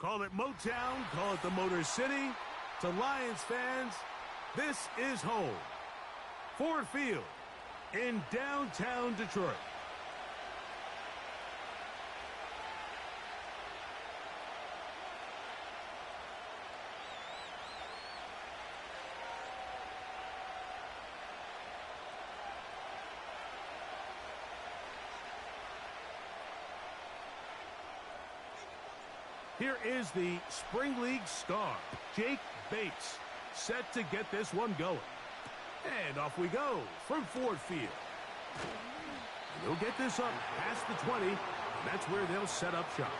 Call it Motown, call it the Motor City. To Lions fans, this is home. Ford Field in downtown Detroit. Here is the Spring League star, Jake Bates, set to get this one going. And off we go from Ford Field. And they'll get this up past the 20, and that's where they'll set up shop.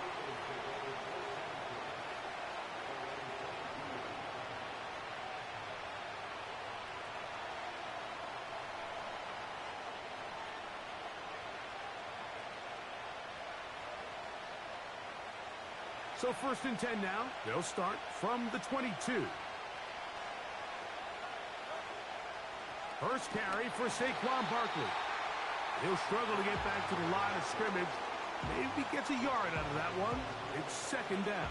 So 1st and 10 now. They'll start from the 22. First carry for Saquon Barkley. He'll struggle to get back to the line of scrimmage. Maybe gets a yard out of that one. It's 2nd down.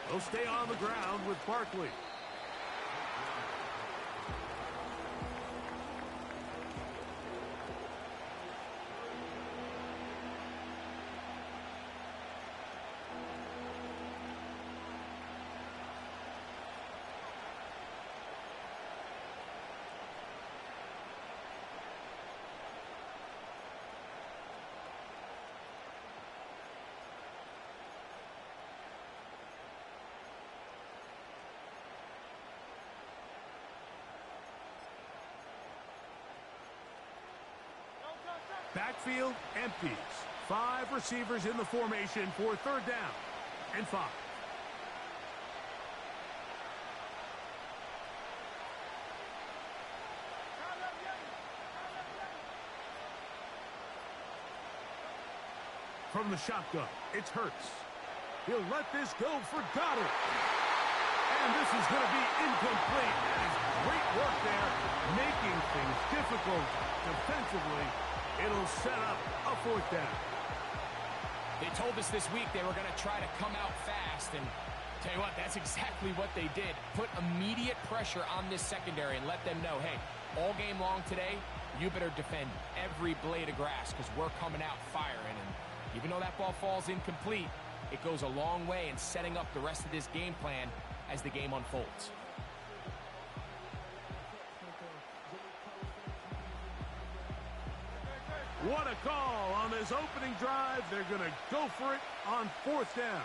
He'll stay on the ground with Barkley. Backfield empties. 5 receivers in the formation for 3rd down and 5. From the shotgun, it's Hurts. He'll let this go for Goddard. And this is going to be incomplete. That is great work there, making things difficult defensively. It'll set up a 4th down. They told us this week they were going to try to come out fast, and tell you what, that's exactly what they did. Put immediate pressure on this secondary and let them know, hey, all game long today, you better defend every blade of grass because we're coming out firing. And even though that ball falls incomplete, it goes a long way in setting up the rest of this game plan as the game unfolds. What a call on this opening drive. They're going to go for it on 4th down.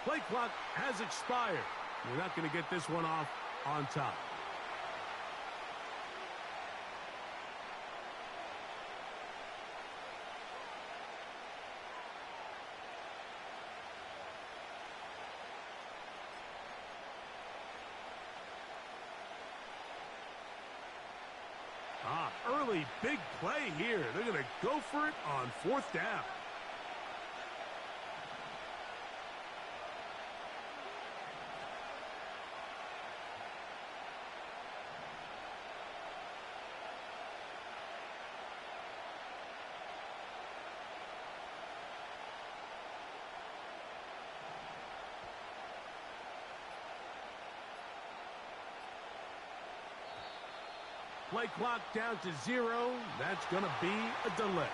Play clock has expired. We're not going to get this one off on top. Early big play here. They're going to go for it on 4th down. Play clock down to 0. That's going to be a delay.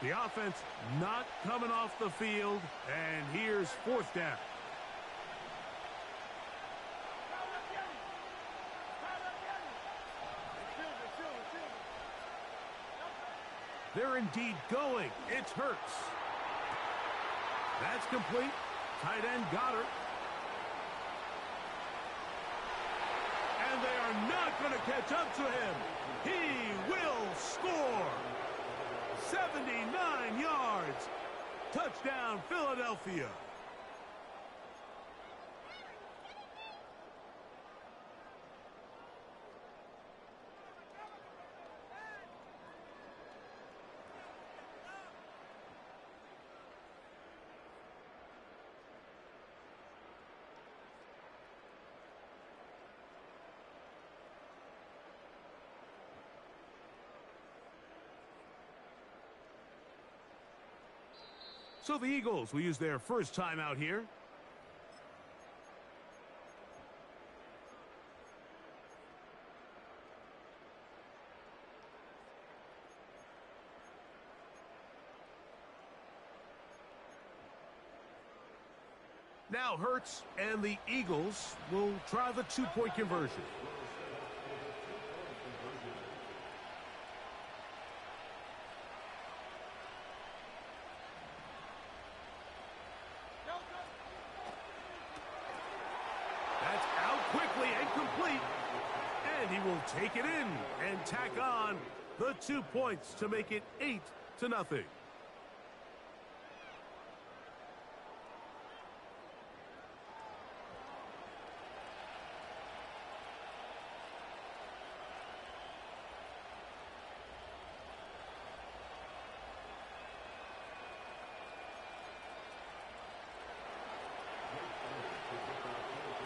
The offense not coming off the field, and here's fourth down. They're indeed going. It's Hurts. That's complete. Tight end Goddard. And they are not going to catch up to him. He will score. 79 yards. Touchdown, Philadelphia. So the Eagles will use their first time out here. Now Hurts and the Eagles will try the two-point conversion. That's out quickly and complete. And he will take it in and tack on the 2 points to make it 8-0.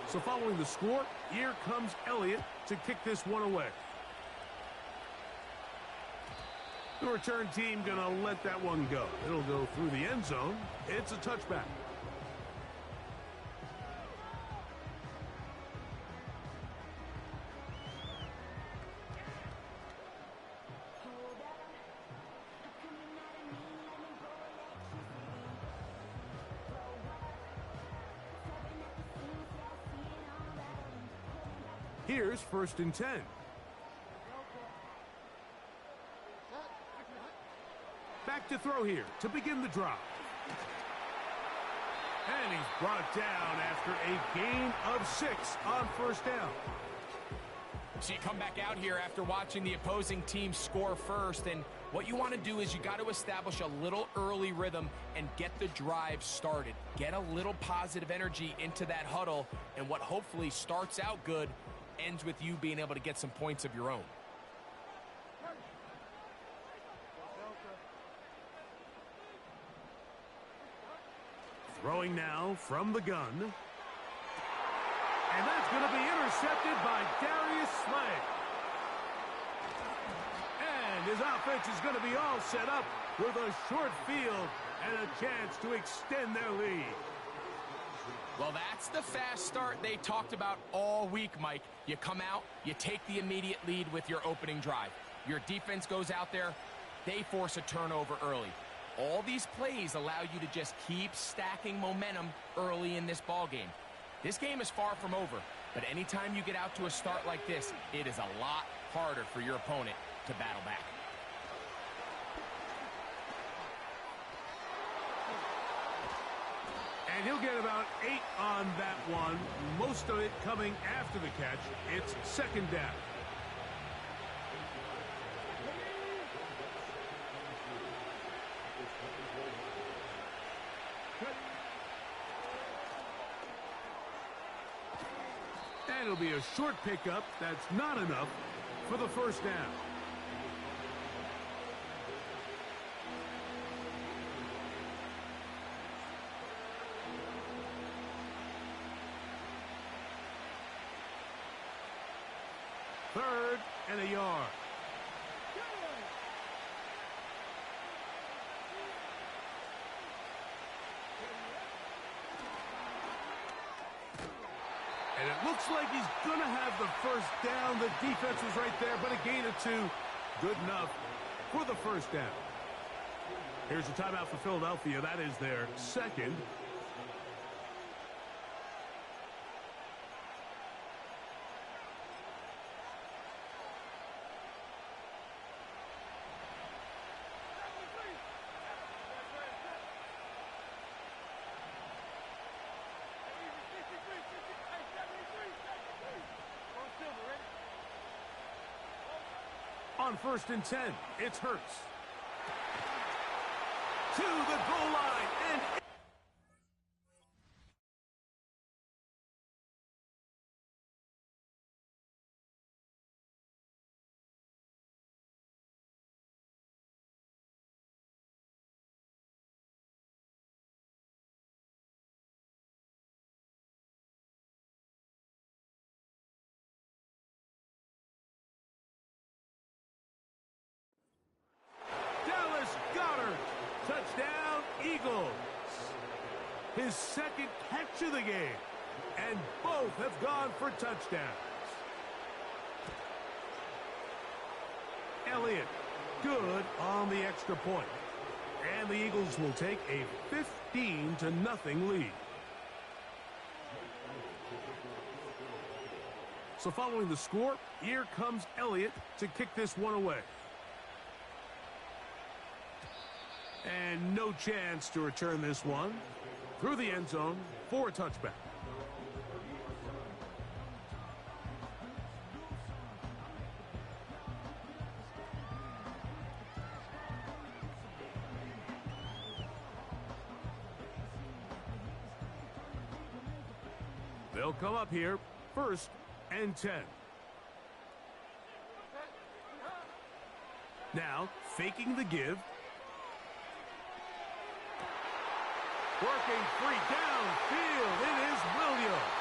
So following the score, here comes Elliott to kick this one away. The return team going to let that one go. It'll go through the end zone. It's a touchback. Here's 1st and 10. Back to throw here to begin the drive. And he's brought down after a gain of 6 on 1st down. So you come back out here after watching the opposing team score first, and what you want to do is you got to establish a little early rhythm and get the drive started. Get a little positive energy into that huddle, and what hopefully starts out good ends with you being able to get some points of your own. Throwing now from the gun. And that's going to be intercepted by Darius Slay. And his offense is going to be all set up with a short field and a chance to extend their lead. Well, that's the fast start they talked about all week, Mike. You come out, you take the immediate lead with your opening drive. Your defense goes out there, they force a turnover early. All these plays allow you to just keep stacking momentum early in this ball game. This game is far from over, but anytime you get out to a start like this, it is a lot harder for your opponent to battle back. And he'll get about 8 on that one, most of it coming after the catch. It's 2nd down. And it'll be a short pickup. That's not enough for the 1st down. Third and a yard. And it looks like he's going to have the 1st down. The defense was right there, but a gain of 2. Good enough for the 1st down. Here's a timeout for Philadelphia. That is their second. On 1st and 10, it's Hurts. To the goal line, and touchdown, Eagles. His second catch of the game. And both have gone for touchdowns. Elliott, good on the extra point. And the Eagles will take a 15-0 lead. So following the score, here comes Elliott to kick this one away. And no chance to return this one through the end zone for a touchback. They'll come up here, 1st and 10. Now, faking the give. Working free downfield, it is Williams.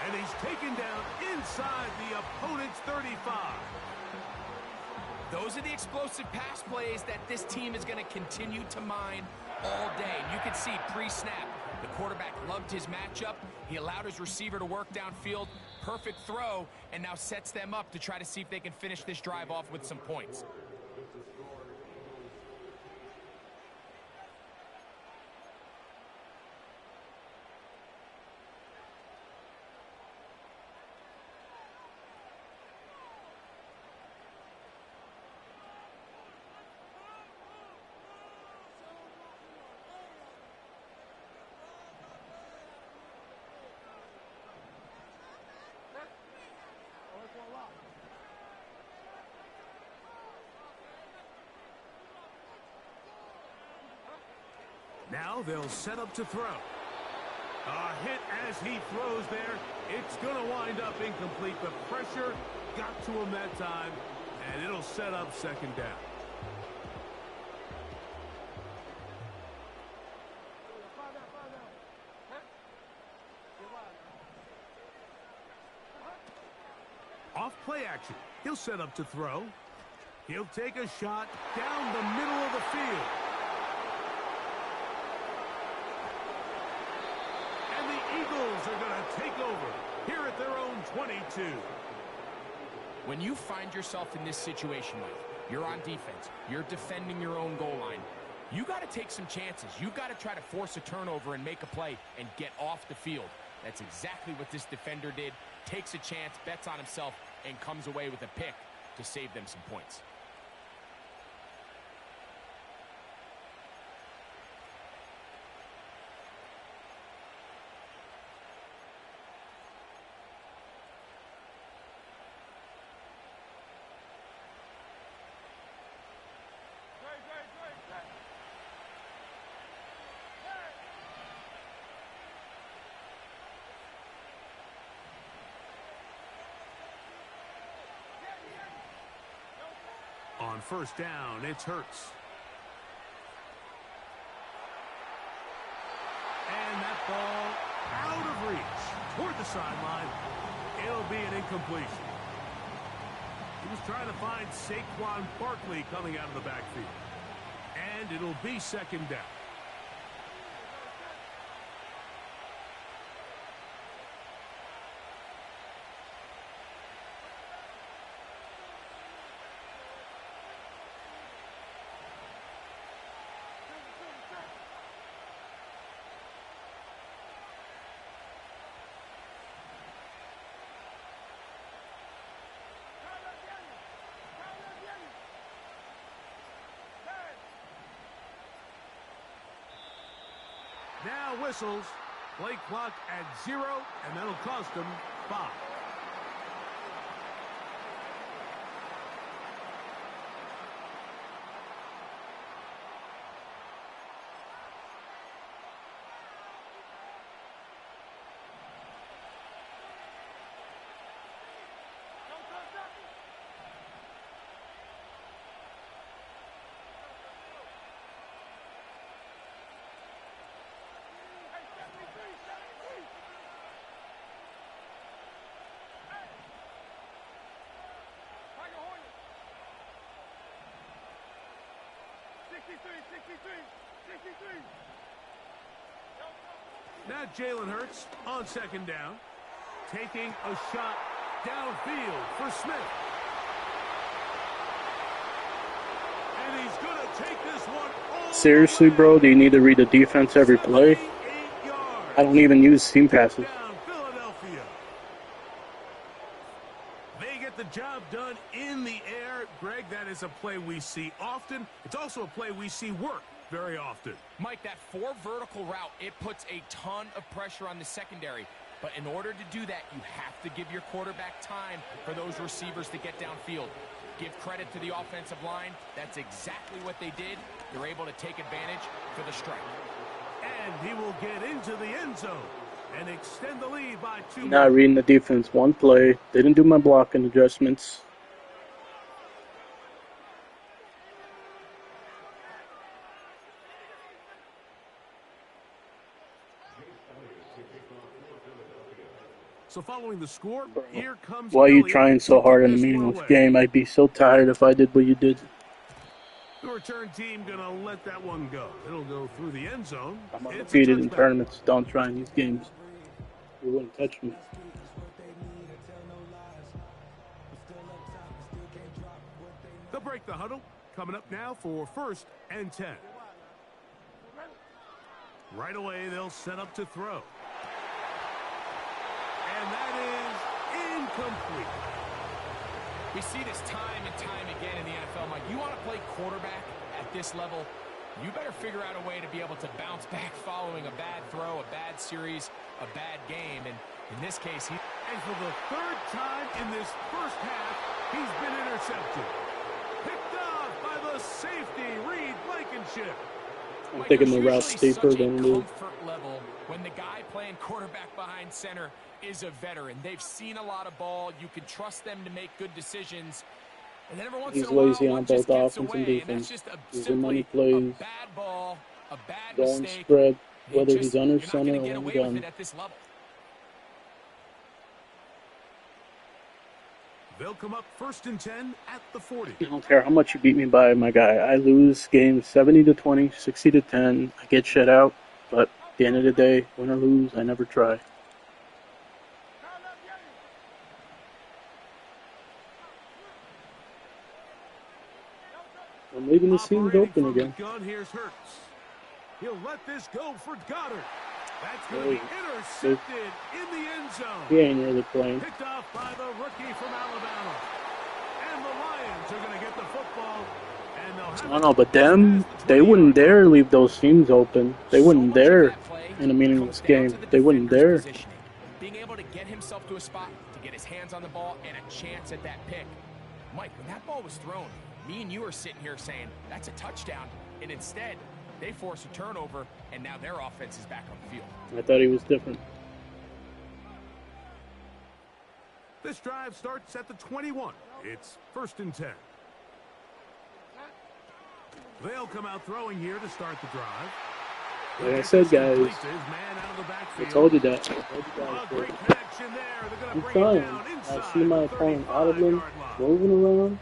And he's taken down inside the opponent's 35. Those are the explosive pass plays that this team is going to continue to mine all day. And you can see pre-snap, the quarterback loved his matchup. He allowed his receiver to work downfield. Perfect throw, and now sets them up to try to see if they can finish this drive off with some points. Now they'll set up to throw. A hit as he throws there. It's going to wind up incomplete. The pressure got to him that time, and it'll set up 2nd down. Off play action. He'll set up to throw. He'll take a shot down the middle of the field. Eagles are going to take over here at their own 22. When you find yourself in this situation, Mike, you're on defense, you're defending your own goal line, you got to take some chances. You got to try to force a turnover and make a play and get off the field. That's exactly what this defender did. Takes a chance, bets on himself, and comes away with a pick to save them some points. On 1st down, it's Hurts. And that ball out of reach toward the sideline. It'll be an incompletion. He was trying to find Saquon Barkley coming out of the backfield. And it'll be 2nd down. now whistles. Play clock at 0, and that'll cost them 5. Now Jalen Hurts on second down, taking a shot downfield for Smith. And he's going to take this one all Seriously, bro, do you need to read the defense every play? I don't even use seam passes. Down Philadelphia. They get the job done in the air. Greg, that is a play we see often. It's also a play we see work very often. Mike, that 4 vertical route, it puts a ton of pressure on the secondary. But in order to do that, you have to give your quarterback time for those receivers to get downfield. Give credit to the offensive line. That's exactly what they did. They're able to take advantage for the strike. And he will get into the end zone and extend the lead by 2. Not reading the defense. One play. Didn't do my blocking adjustments. So following the score, here comes Why are you Philly trying so to hard put in a this one meaningless away. game? I'd be so tired if I did what you did. The return team gonna let that one go. It'll go through the end zone. I'm It's a undefeated in touchback. tournaments. Don't try in these games. You wouldn't touch me. They'll break the huddle. Coming up now for 1st and 10. Right away, they'll set up to throw. And that is incomplete. We see this time and time again in the NFL, Mike. You want to play quarterback at this level, you better figure out a way to be able to bounce back following a bad throw, a bad series, a bad game. And in this case, And for the 3rd time in this first half, he's been intercepted. Picked off by the safety, Reed Blankenship. I'm Mike, thinking there's the route's usually steeper such a than Lou. comfort level when the guy playing quarterback behind center is a veteran. They've seen a lot of ball. You can trust them to make good decisions. And then every once He's in a while, lazy on one just both gets offense and away, and that's defense. just These are simply money a plays. bad ball, a bad Going mistake. spread, It whether just- he's under you're not center gonna or get on away with gun. it at this level. They'll come up 1st and 10 at the 40. I don't care how much you beat me by, my guy. I lose games 70-20, 60-10. I get shut out, but at the end of the day, win or lose, I never try. I'm leaving the seams Operating open from the again. gun, here's Hurts. He'll let this go for Goddard. That's going to Hey, be intercepted in the end zone. He ain't really playing. Picked off by the rookie from Alabama. And the Lions are going to get the football. And they'll have I know, but them, they wouldn't dare leave those seams open. They wouldn't dare in a meaningless game. They wouldn't dare. Being able to get himself to a spot, to get his hands on the ball, and a chance at that pick. Mike, when that ball was thrown, me and you are sitting here saying, that's a touchdown. And instead, they force a turnover, and now their offense is back on the field. I thought he was different. This drive starts at the 21. It's 1st and 10. They'll come out throwing here to start the drive. Like I said, guys, I told you that. I told you guys, bro. I'm trying. I see my opponent audibly moving around.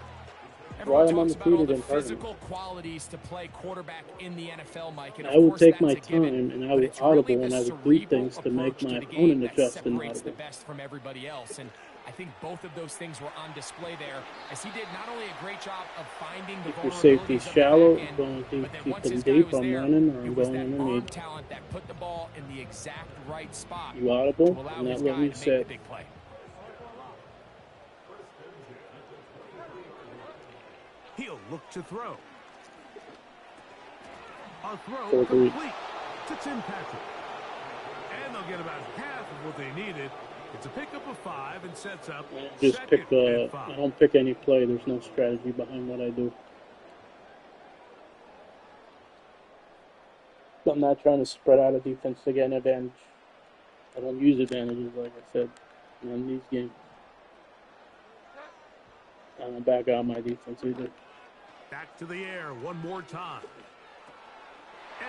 Why I'm Everyone talks about all undefeated the in tournaments. physical qualities to play quarterback in the NFL, Mike. And I of will course, take my that's a given, time and I but will it's really audible the and I will do cerebral things to make approach my to the game opponent that adjust separates the inaudible. best from everybody else. And I think both of those things were on display there, as he did not only a great job of finding the If your vulnerabilities safety's of the shallow, back end, I'm going to but then keep once them his guy deep. was I'm there, running or I'm it was going that arm underneath. talent that put the ball in the exact right spot You to audible? allow I'm not his letting guy you to make sit. the big play. He'll look to throw. A throw Fourth week. complete to Tim Patrick. get about half of what they needed. It's a pickup of 5 and sets up Just second pick. and 5. I don't pick any play. There's no strategy behind what I do. I'm not trying to spread out a defense to get an advantage. I don't use advantages, like I said, in these games. I don't back out my defense either. Back to the air one more time.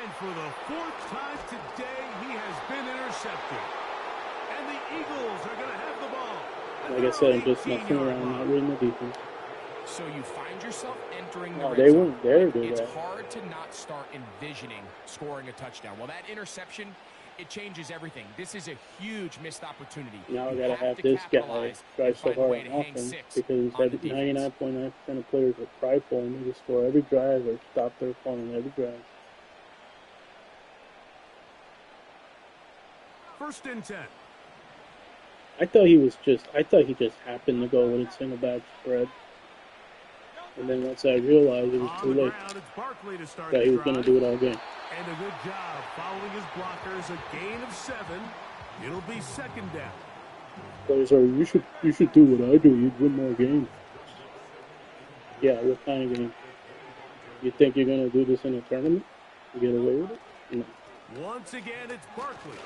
And for the 4th time today, he has been intercepted. And the Eagles are going to have the ball. Like I said, I'm just messing around, not reading the defense. So you find yourself entering the No, red they zone. weren't there to do It's that. hard to not start envisioning scoring a touchdown. Well, that interception, it changes everything. This is a huge missed opportunity. Now I You gotta have to this guy capitalize drive and so find a hard way on to hang offense six because on the defense. 99.9% of players are prideful and they just score every drive or stop their opponent every drive. 1st and 10. I thought he just happened to go with a single back spread. And then once I realized it was too late, that he was going to do it all game. And a good job following his blockers. A gain of 7. It'll be 2nd down. Players are, you should do what I do. You'd win more games. Yeah, what kind of game? You think you're going to do this in a tournament? You get away with it? No. Once again, it's Barkley.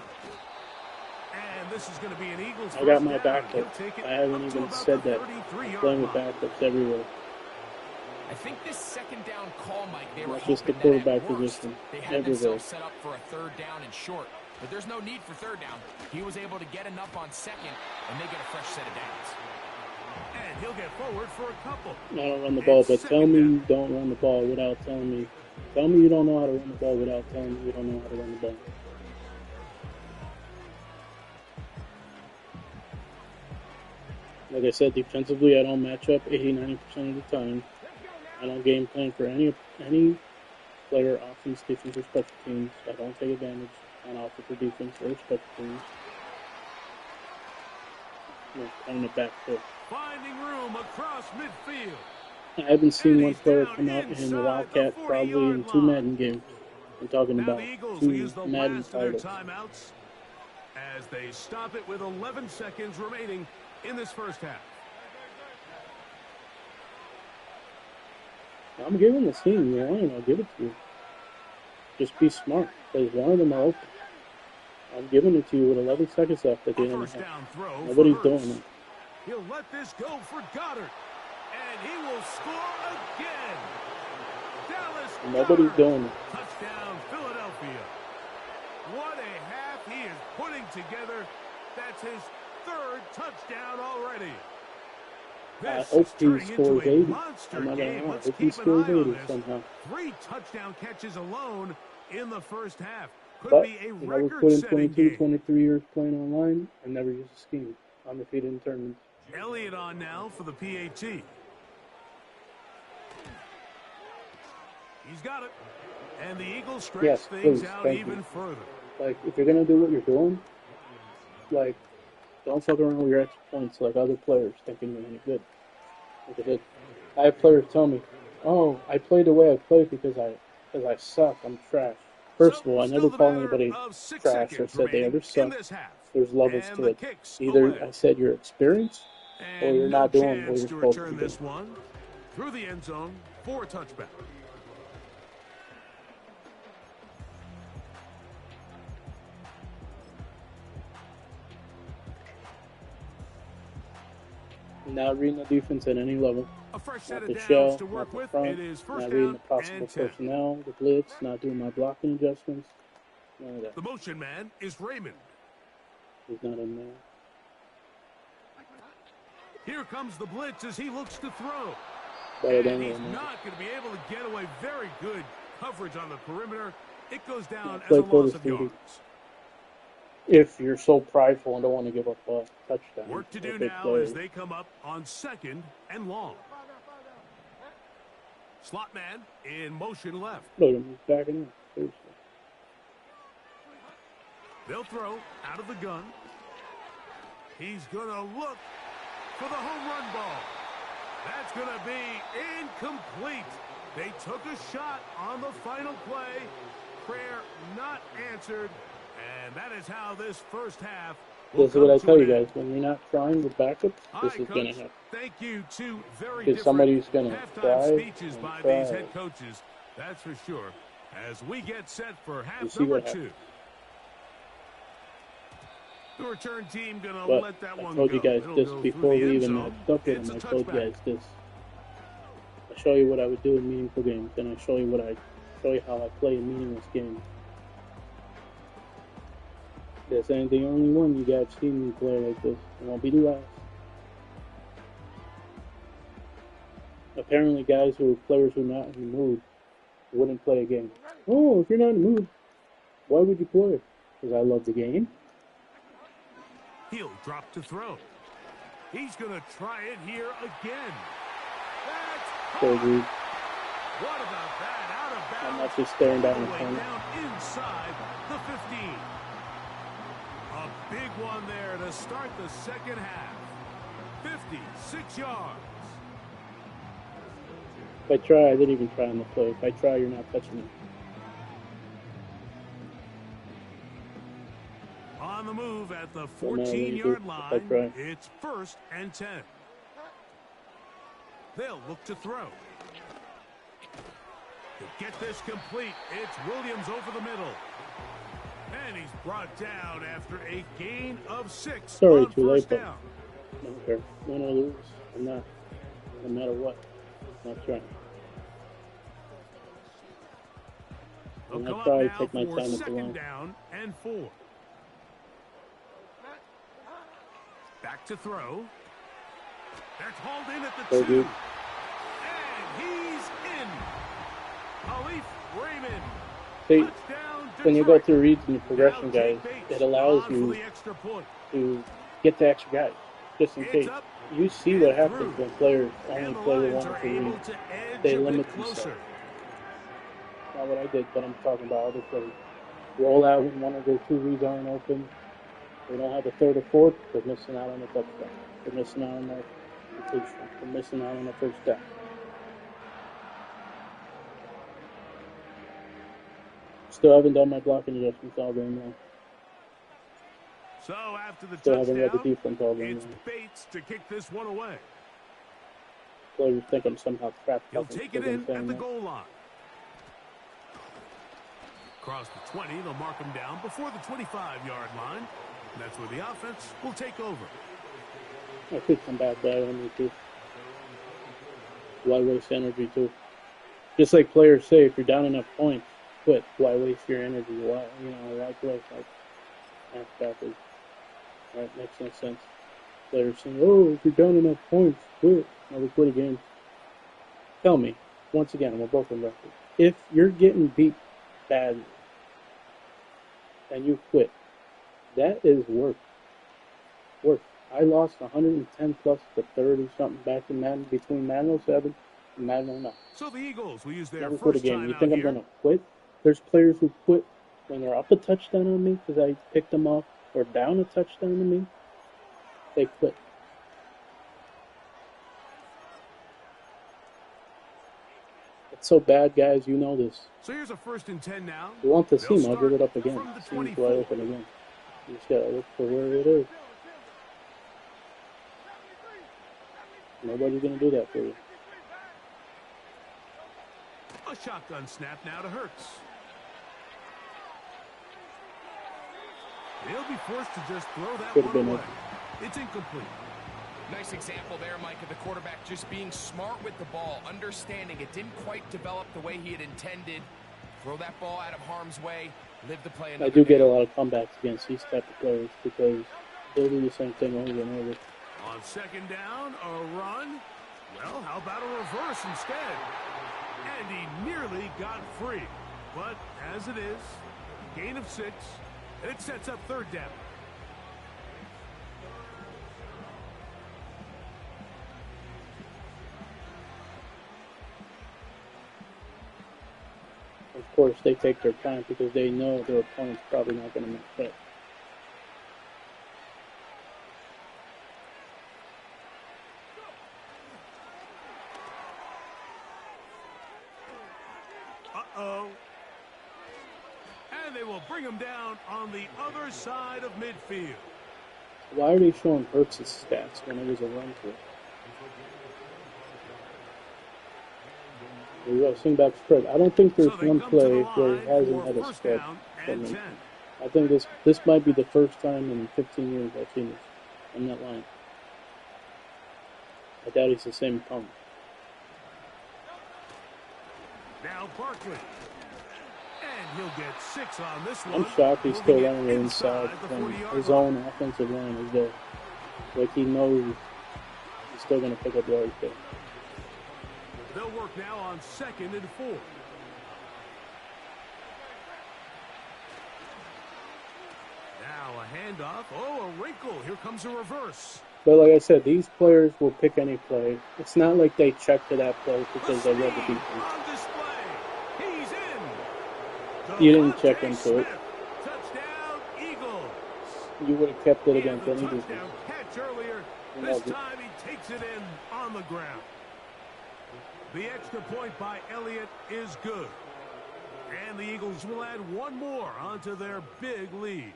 And this is going to be an Eagles. I got my backup. I haven't even said that. I'm playing with backups everywhere. I think this 2nd down call, Mike, they were Not just the hoping that quarterback at worst, position. they had Everywhere. themselves set up for a 3rd down and short. But there's no need for 3rd down. He was able to get enough on 2nd, and they get a fresh set of downs. And he'll get forward for a couple. I don't run the ball, but tell me you don't run the ball without telling me. Tell me you don't know how to run the ball without telling me you don't know how to run the ball. Like I said, defensively, I don't match up 80-90% of the time. I don't game plan for any player, offense, defense, or special teams. I don't take advantage on offense or defense or special teams. On the back foot. Finding room across midfield. I haven't seen one player come out in the Wildcat probably in 2 Madden games. I'm talking about 2 Madden titles. Timeouts as they stop it with 11 seconds remaining in this 1st half. I'm giving the team the line. I'll give it to you. Just be smart, because one of them are open. I'm giving it to you with 11 seconds left at the end of the half. Nobody's doing it. He'll let this go for Goddard. And he will score again. Dallas Nobody's Goddard. doing it. Touchdown, Philadelphia. What a half he is putting together. That's his 3rd touchdown already. I hope he scores 80. I'm not gonna lie. I hope he scores 80 somehow. 3 touchdown catches alone in the 1st half. Could But be a I was put in record-setting 22, game. 23 years playing online and never used a scheme. Undefeated in tournaments. Elliott on now for the PAT. He's got it. And the Eagles stretch things out even further. Like, if you're going to do what you're doing, like, don't fuck around with your extra points like other players thinking you're any good. Like I did. I have players tell me, oh, I played the way I played because I suck. I'm trash. First of all, I never called anybody trash or said they ever suck. There's levels to it. Either I said you're experienced or you're not doing what you're supposed to do. This one through the end zone for a touchback. Not reading the defense at any level. A fresh set Not of the downs shell, to work not the with. front, It is 1st not reading down the possible and 10. personnel, the blitz, not doing my blocking adjustments. None of that. The motion man is Raymond. He's not in there. Here comes the blitz as he looks to throw. Better And than he's him. not going to be able to get away. Very good coverage on the perimeter. It goes down as play a loss for of the yards. If you're so prideful and don't want to give up a touchdown. Work to do if they now play. as they come up on 2nd and long. Slot man in motion left. Look at him, he's backing up. Seriously. They'll throw out of the gun. He's going to look for the home run ball. That's going to be incomplete. They took a shot on the final play. Prayer not answered. And that is how this first half will This is what I come tell to you an end. guys. When you're not trying with backups, All this right, is going to Coach. happen. Thank you. Two very Because different somebody's going to halftime try speeches and by try. these head coaches. That's for sure. As we get set for You half see number what 2. happens. The return team gonna But let that I one told go. you guys It'll this go through before the we end even zone. matched up with It's him. a I told you touchback. guys this. I show you what I would do in meaningful games. Then I show you how I play in meaningless games. This ain't the only one you guys seen me play like this. It won't be the last. Apparently, guys who are players who are not in the mood wouldn't play a game. Oh, if you're not in the mood, why would you play? Because I love the game. He'll drop to throw. He's going to try it here again. That's So, hard. dude, What about that? Out of bounds. I'm not just staring down All the the way corner. down inside the 15. A big one there to start the second half. 56 yards. If I try, I didn't even try on the play. If I try, you're not touching me. On the move at the No matter what you do, 14-yard if I line. try. It's 1st and 10. They'll look to throw. To get this complete, it's Williams over the middle. And he's brought down after a gain of 6 Sorry, on too late, first but down. I don't care. Win or lose, I'm not. No matter what, I'm not trying. They'll When come I up try, now take my for time at the 2nd line. down and 4. Back to throw. That's hauled in at the So 2. good. And he's in. Khalif Raymond. See, Touchdown, when you go Detroit. through reads and your progression, Now guys, Jake Bates it allows on for you the extra point. to get the extra guys, just in It's case. up You see and what happens through. when players only And the play with Lions one or are two able reads. to edge They a limit bit themselves. closer. Not what I did, but I'm talking about other players. Roll out when one of their two reads aren't open. They don't have a third or fourth. They're missing out on a touchdown. They're missing out on their completion. They're missing out on the first down. Still haven't done my blocking adjustments all game long. So after the Still haven't read the touchdown, defense all game it's long. Bates to kick this one away. Players think I'm somehow crap He'll talking take it because I'm in saying at the that. goal line. Across the 20, they'll mark him down before the 25-yard line. That's where the offense will take over. I could come back, but I don't need to. Why waste energy too? Just like players say, if you're down enough points, quit. Why waste your energy? Why why play? Like half backwards. Right? Makes no sense. Players saying, "Oh, if you're down enough points, quit." Never quit a game. Tell me, once again, I'm a broken record. If you're getting beat badly and you quit, that is work. Work. I lost 110 plus the 30 something back in Madden between Madden 07 and Madden 09. So the Eagles will use their Never quit a first game. You time think out I'm here. gonna quit? There's players who quit when they're up a touchdown on me because I picked them off, or down a touchdown on me. They quit. It's so bad, guys. You know this. So here's a 1st and 10 now. You want the They'll seam? I'll start give it up again. from the Seam's 24. wide open again. You just gotta look for where it is. Nobody's gonna do that for you. A shotgun snap now to Hurts. He'll be forced to just throw that Could've one been away. it. It's incomplete. Nice example there, Mike, of the quarterback just being smart with the ball, understanding it didn't quite develop the way he had intended. Throw that ball out of harm's way, live the play another I do get day. a lot of comebacks against these type of players because they'll do the same thing over and over. On 2nd down, a run. Well, how about a reverse instead? And he nearly got free. But as it is, gain of 6, and it sets up 3rd down. Of course, they take their time because they know their opponent's probably not going to make it. Uh-oh. And they They will bring him down on the other side of midfield. Why are they showing Hurts' stats when it was a run to it? There you go, swing back spread. I don't think there's one play where he hasn't had a spread from me. I think this might be the first time in 15 years I've seen this on that line. I doubt he's the same opponent. Now Barkley. And he'll get 6 on this one. I'm shocked he's still running it inside when his own offensive line is there. Like he knows he's still going to pick up yards there. They'll work now on 2nd and 4. Now a handoff. Oh, a wrinkle. Here comes a reverse. But like I said, these players will pick any play. It's not like they check to that play because they read the defense. He's in. You didn't check into it. Touchdown, Eagles. You would have kept it against any defense. Catch earlier. This time he takes it in on the ground. The extra point by Elliott is good. And the Eagles will add one more onto their big lead.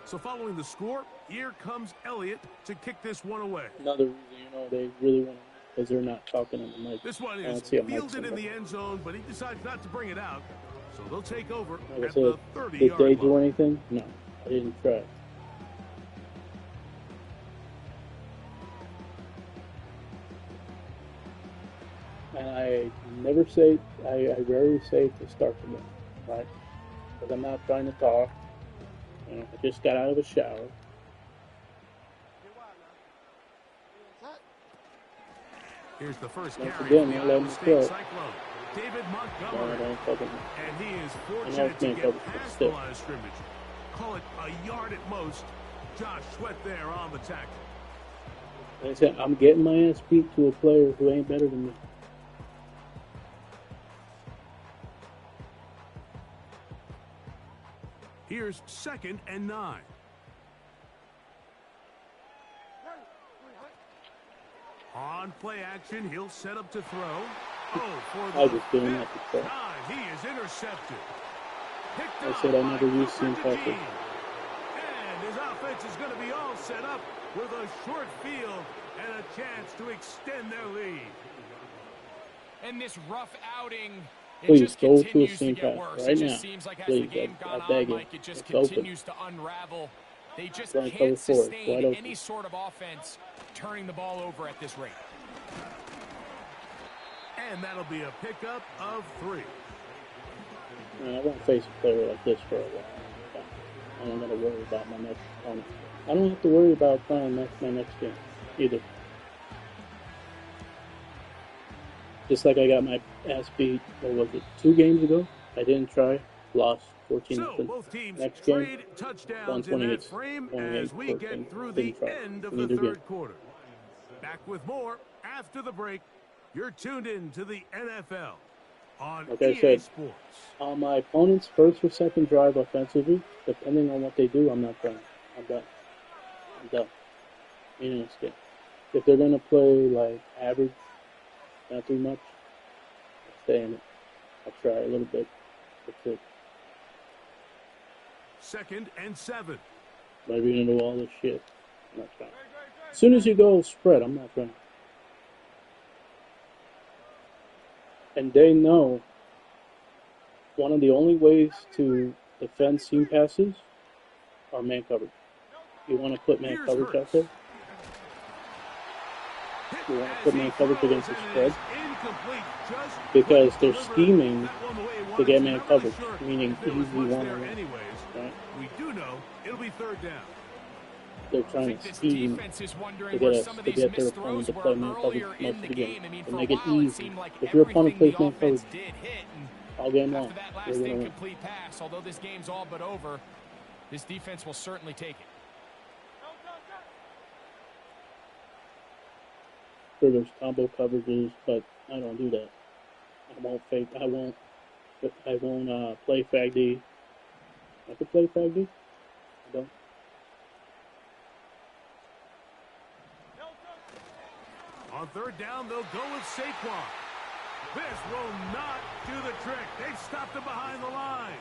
So following the score, here comes Elliott to kick this one away. Another reason, they really want to, because they're not talking in the mic. This one is fielded in the end zone, but he decides not to bring it out. So they'll take over at the 30-yard line. Did they do anything? No, I didn't try. And I never say, I rarely say to start the game, right? Because I'm not trying to talk. I just got out of a shower. Here's the first Once carry again, for the let him Iowa State throw. Cyclone. David Montgomery. And he is fortunate to get past the line of scrimmage. Call it a yard at most. Josh Sweat there on the tackle. Like I said, I'm getting my ass beat to a player who ain't better than me. Here's 2nd and 9. On play action, he'll set up to throw. Oh, for the 5th time, he is intercepted. I said I never used to pass it. And his offense is going to be all set up with a short field and a chance to extend their lead. And this rough outing, Please just go to a continues seam to get pass worse. right It now. just seems like as Please, the game gone I beg on, you. Mike, it just It's continues open. to unravel. They just Run can't cover four. It's sustain wide any open. sort of offense turning the ball over at this rate. And that'll be a pickup of 3. I won't face a player like this for a while. I don't got to worry about my next opponent. I don't have to worry about playing my next game either. Just like I got my ass beat, what was it, 2 games ago? I didn't try, lost 14 So both teams next game, trade touchdowns in that frame as we get through the end of the third quarter. Back with more after the break. You're tuned in to the NFL on like I EA said, Sports. On my opponent's first or second drive offensively, depending on what they do, I'm not playing. I'm done. I'm done. Meaning this game. If they're going to play like average, not too much, I'll stay in it. I'll try a little bit. That's it. 2nd and 7. Maybe into all this shit. I'm not trying. As soon as you go spread, I'm not trying. And they know one of the only ways to defend seam passes are man coverage. You want to put man coverage out there? You want to put man coverage against the spread? Because they're scheming to get man coverage, meaning easy one-on-one. Right? We do know it'll be 3rd down. They're trying to scheme to get their opponent to play man coverage most of the game. And make it easy. If your opponent plays man coverage all game long, after that last they're going to win. incomplete pass, although this game's all but over, this defense will certainly take it. Sure, there's combo coverages, but I don't do that. I won't fake. I won't play fag D. I could play fag D. I don't. On 3rd down, they'll go with Saquon. This will not do the trick. They've stopped him behind the line.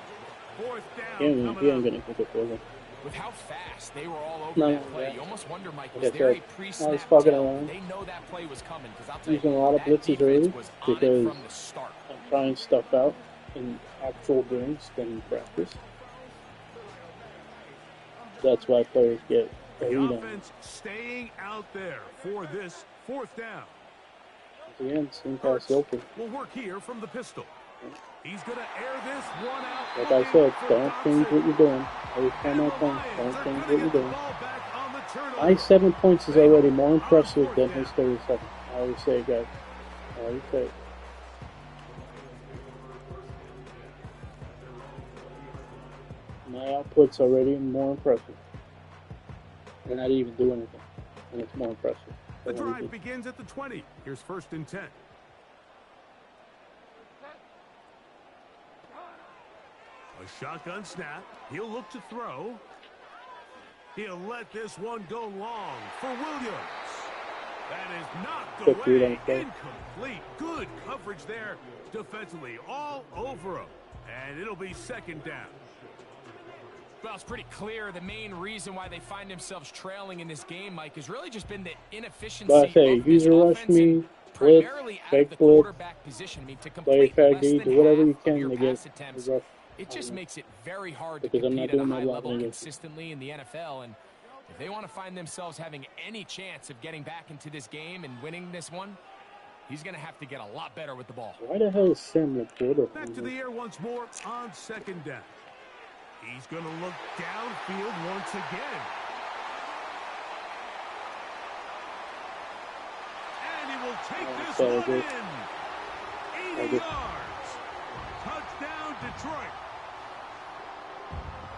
Fourth down He ain't coming gonna up. kick it for them. With how fast they were all over No, that play, yeah. you almost wonder, Mike, Like was I there a said, I was pre-snap fucking tell? around. They know that play was coming, because I'll tell Using a you, lot of that blitzes defense early was on it because from the start. I'm trying stuff out in actual games than in practice. That's why players get a The lead on offense staying out there for this fourth down. Again, same Hurts pass open. will work here from the pistol. He's going to air this one out. Like I said, don't change what you're doing. Every time I point, don't change what you're doing. My 7 points is already more impressive than his 37. I always say it, guys. I always say it. My output's already more impressive. They're not even doing anything, and it's more impressive. The drive begins at the 20. Here's 1st and 10. A shotgun snap. He'll look to throw. He'll let this one go long for Williams. That is knocked away. Incomplete. Good coverage there defensively. All over him. And it'll be 2nd down. Well, it's pretty clear the main reason why they find themselves trailing in this game, Mike, has really just been the inefficiency But I say, of this user rush offense me, and blitz, primarily out of fake the blitz, quarterback position. I mean, to play complete fag less D, than do whatever you half can of your to pass get attempts, rush. it just makes it very hard to Because I'm compete not at a doing my high job level anyway. consistently in the NFL. And if they want to find themselves having any chance of getting back into this game and winning this one, he's going to have to get a lot better with the ball. Why the hell is Sam Laporta? Back to the air once more on 2nd down. He's going to look downfield once again. And he will take this one in. 80 yards. Touchdown, Detroit.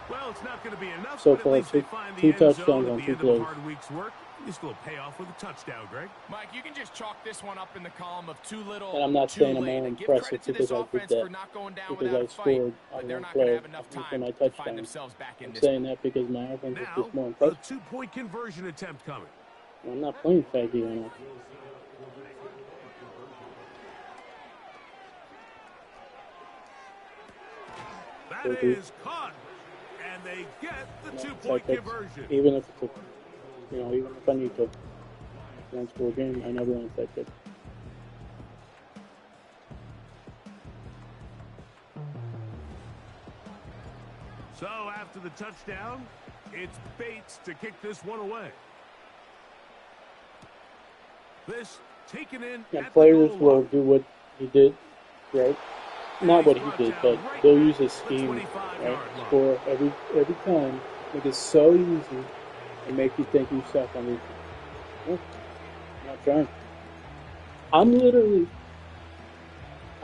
Well, it's not going to be enough, So but at far, least they find the two end zone touchdowns at on the 2 end of a plays. hard week's work. Just a little payoff with a touchdown, Greg. Mike, you can just chalk this one up in the column of too little, And I'm not too saying I'm late. more And give impressive credit to because this I did offense that. for not going down Because without I a fight, scored but on they're one not going to play have enough for time my to find touchdown. themselves back in I'm this saying one. that because my offense is Now, just more a impressive. 2-point conversion attempt coming. I'm not playing fag D right now. That is caught. And they get the 2-point conversion. Even if it's even if I need to one-score game, I never want that kick. So after the touchdown, it's Bates to kick this one away. This taken in And at players the goal will line. do what he did, right? Not what he did, but they'll use his scheme, right? Score every time. Make it so easy and make you think you suck on defense. No, I'm not trying.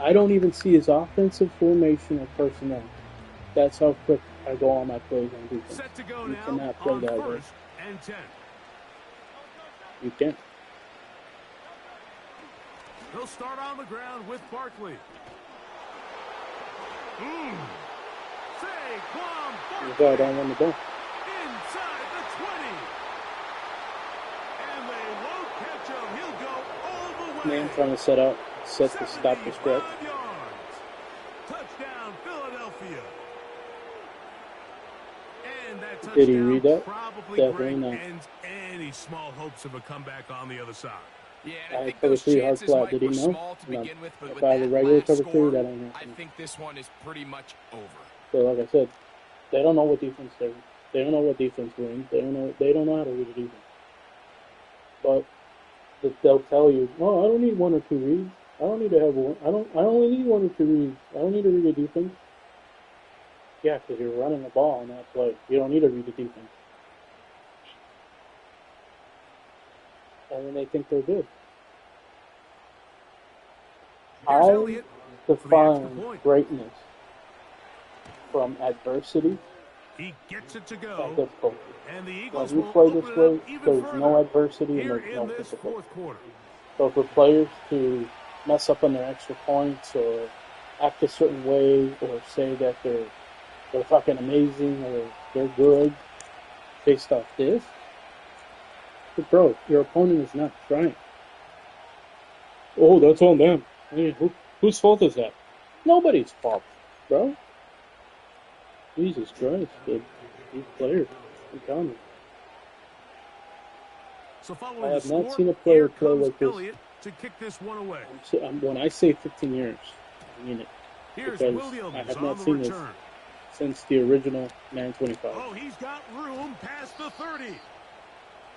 I don't even see his offensive formation or personnel. That's how quick I go on my plays on defense. Set to go You now cannot play on that way. 1st and 10. You can't. They'll start on the ground with Barkley. Saquon You Barkley don't win the ball. inside the 20. And they won't catch him. He'll go all the way. Man trying to set to stop the stretch. 75 yards. Touchdown, Philadelphia. And that touchdown Did he read that? probably Definitely Greg, not. ends any small hopes of a comeback on the other side. Yeah, and I I think cover those 3 hard chances, flat. Mike, Did he were know? small to No. begin with, but If with I had a that regular last cover 3, score, that ain't I happening. think this one is pretty much over. So like I said, they don't know what defense they're. They don't know what defense wins. They don't know how to read a defense. But they'll tell you, "Oh, I don't need 1 or 2 reads. I don't need to have one. I only need 1 or 2 reads. I don't need to read a defense." Yeah, because you're running the ball on that play. You don't need to read the defense. And then they think they're good. Here's I Elliott for the extra define point. greatness from adversity He gets it to and go. difficulty. And the When Eagles you will play open this it way, up even there's further no adversity and here there's in no this difficulty. 4th quarter. So for players to mess up on their extra points or act a certain way or say that they're fucking amazing or they're good based off this, but bro, your opponent is not trying. Oh, that's on them. Hey, Whose fault is that? Nobody's fault, bro. Jesus Christ, dude. These players. I'm telling you. So I following the have not score, seen a here player play comes like this. Elliott to kick this one away. When I say 15 years, I mean it. Here's Because Williams I have on not the seen return. this since the original Man 25. Oh, he's got room past the 30.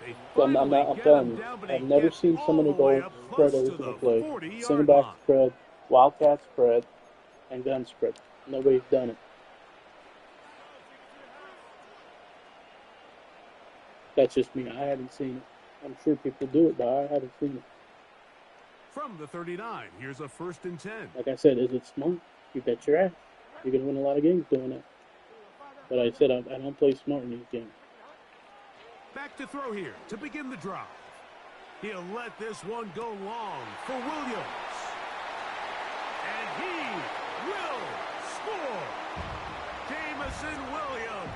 They I'm finally get telling him you, down, but I've he never gets seen all somebody the way go up spread close every to single the play. 40-yard Single back line. spread, wildcat spread, and gun spread. Nobody's done it. That's just me. I haven't seen it. I'm sure people do it, but I haven't seen it. From the 39, here's a 1st and 10. Like I said, is it smart? You bet your ass. You're going to win a lot of games doing it. But I said I don't play smart in these games. Back to throw here to begin the drive. He'll let this one go long for Williams. And he will score. Jamison Williams.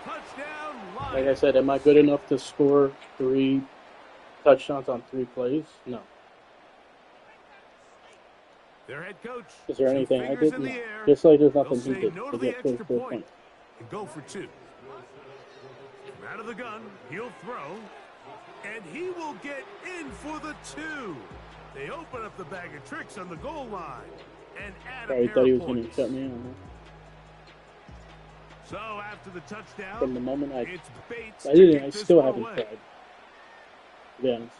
Touchdown Lions. Like I said, am I good enough to score 3 touchdowns on 3 plays? No. Their head coach. Is there 2 anything I fingers did? in No. the air. Just like there's They'll nothing he say did no to to the get extra 34 point points. and go for 2. From out of the gun, he'll throw. And he will get in for the 2. They open up the bag of tricks on the goal line and add Probably a pair thought he of was going to points. shut me on. So after the touchdown, From the moment it's Bates I to didn't. kick I this still one haven't away. tried. To be honest,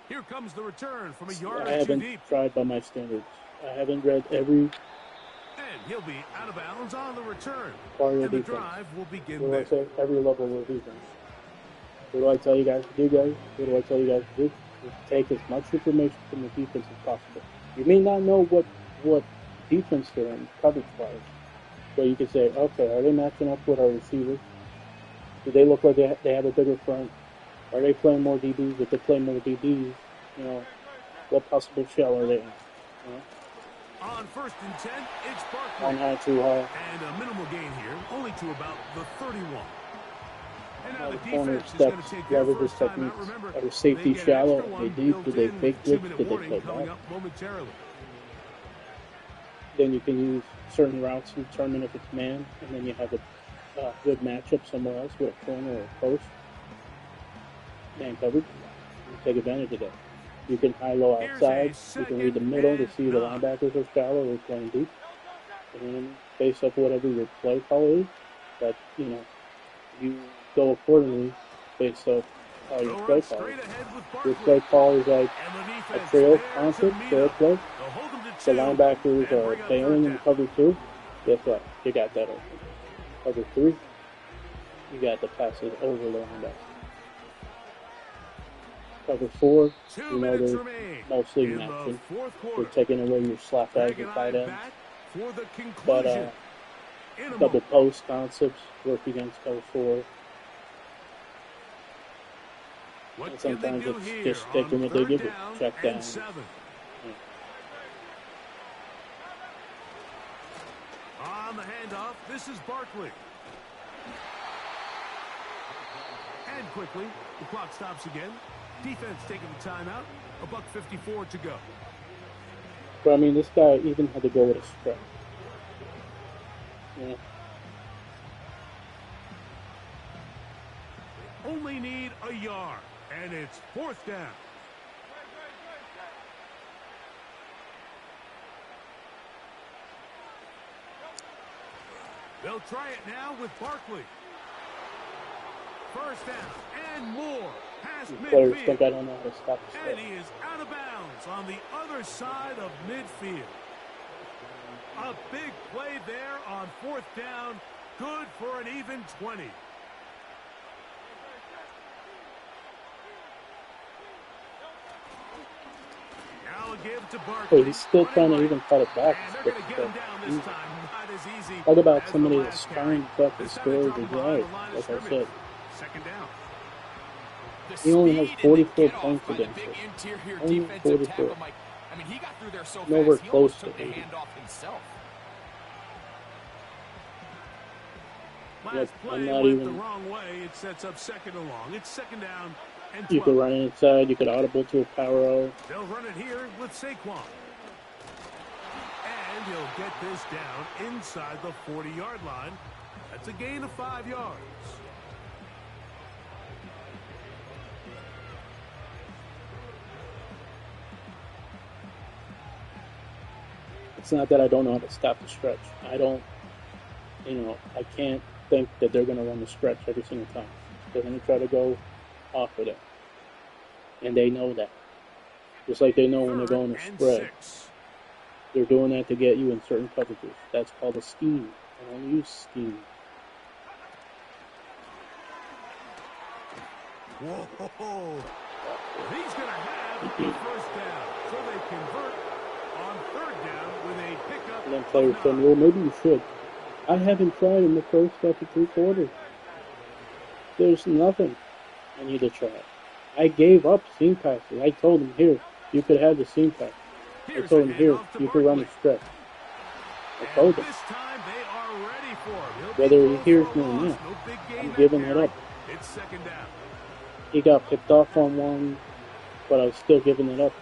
Here comes the return from a yard I or 2 haven't deep. tried by my standards. I haven't read every And he'll be out of bounds on the return. part of And the the defense. drive will begin What do I there. say? Every level of defense. What do I tell you guys to do, guys? What do I tell you guys to do? Just take as much information from the defense as possible. You may not know what defense they're in, coverage-wise, but you can say, okay, are they matching up with our receivers? Do they look like they have a bigger front? Are they playing more DBs? If they play more DBs, you know, what possible shell are they in? You know? On 1st and 10, it's One Barkley. high, 2 high. And a minimal gain here, only to about the 31. And now The the corner defense is going to steps, take their leverage first techniques. timeout. Remember, Are the safety they get an shallow? extra Are they one deep? built Do they in fake with blitz? 2-minute Do they warning play coming back? up momentarily. Then you can use certain routes to determine if it's man, and then you have a good matchup somewhere else with a corner or a post. Man coverage. You take advantage of that. You can high-low Here's outside. a You can read the middle to see the 2nd and 9. linebackers are shallow or playing deep. And then based off whatever your play call is, that, you know, you go accordingly based off how your They'll play run call straight is. ahead with Your Barkley. play call is like And the a defense trail there to concept, meet trail up. play. They'll hold them to The 2 linebackers and are bring up bailing 3rd in down. cover 2. Guess what? You got that open. Cover 3, you got the passes over the linebacker. Cover 4, 2 you know minutes they're remain mostly in the matching. 4th They're quarter. taking away your slot guys Greg and and tight I ends. back for the But conclusion. In a double moment. post concepts work against cover 4. What And can they sometimes do it's here just on taking what they 3rd give you. down Check and down. 7? On the handoff, this is Barkley. And quickly, the clock stops again. Defense taking the timeout. $1:54 to go. But I mean, this guy even had to go with a stretch. You know, Only need a yard, and it's 4th down. They'll try it now with Barkley. 1st down and more. Past these players think midfield. I don't know how to stop the And step. he is out of bounds on the other side of midfield. A big play there on 4th down. Good for an even 20. Now a give to Barkley. Hey, he's still trying to even cut it back. And they're going to get him down this Easy. time. Not as easy. Talk about as somebody the that's last trying carry. to fucking This time score they the drop him behind drive, the line of like I scrimmage. said. 2nd down. The He only has speed and 44 the get-off points by the against big us. interior Only defensive 44. tackle, Mike. I mean, he got through there so Nowhere fast, he close almost to took the 80. handoff himself. Last Yep, play I'm not went the even. wrong way. It sets up 2nd and long. It's 2nd down and You 12. could run it inside. You could audible to a power out. They'll run it here with Saquon. he'll get this down inside the 40-yard line. That's a gain of 5 yards. It's not that I don't know how to stop the stretch. I don't, I can't think that they're going to run the stretch every single time. They're going to try to go off of it. And they know that. Just like they know when they're going to spread. They're doing that to get you in certain coverages. That's called a scheme. I don't use scheme. Whoa. He's going to have the first down. So they convert on third down with a pickup. And then players say, well, maybe you should. I haven't tried in the first after 3 quarters. There's nothing I need to try. I gave up seam passes. I told him, here, you could have the seam pass. I told him, here, you can run the stretch. I told him. Whether he hears me or not, I'm giving it up. It's second down. He got picked off on one, but I was still giving it up.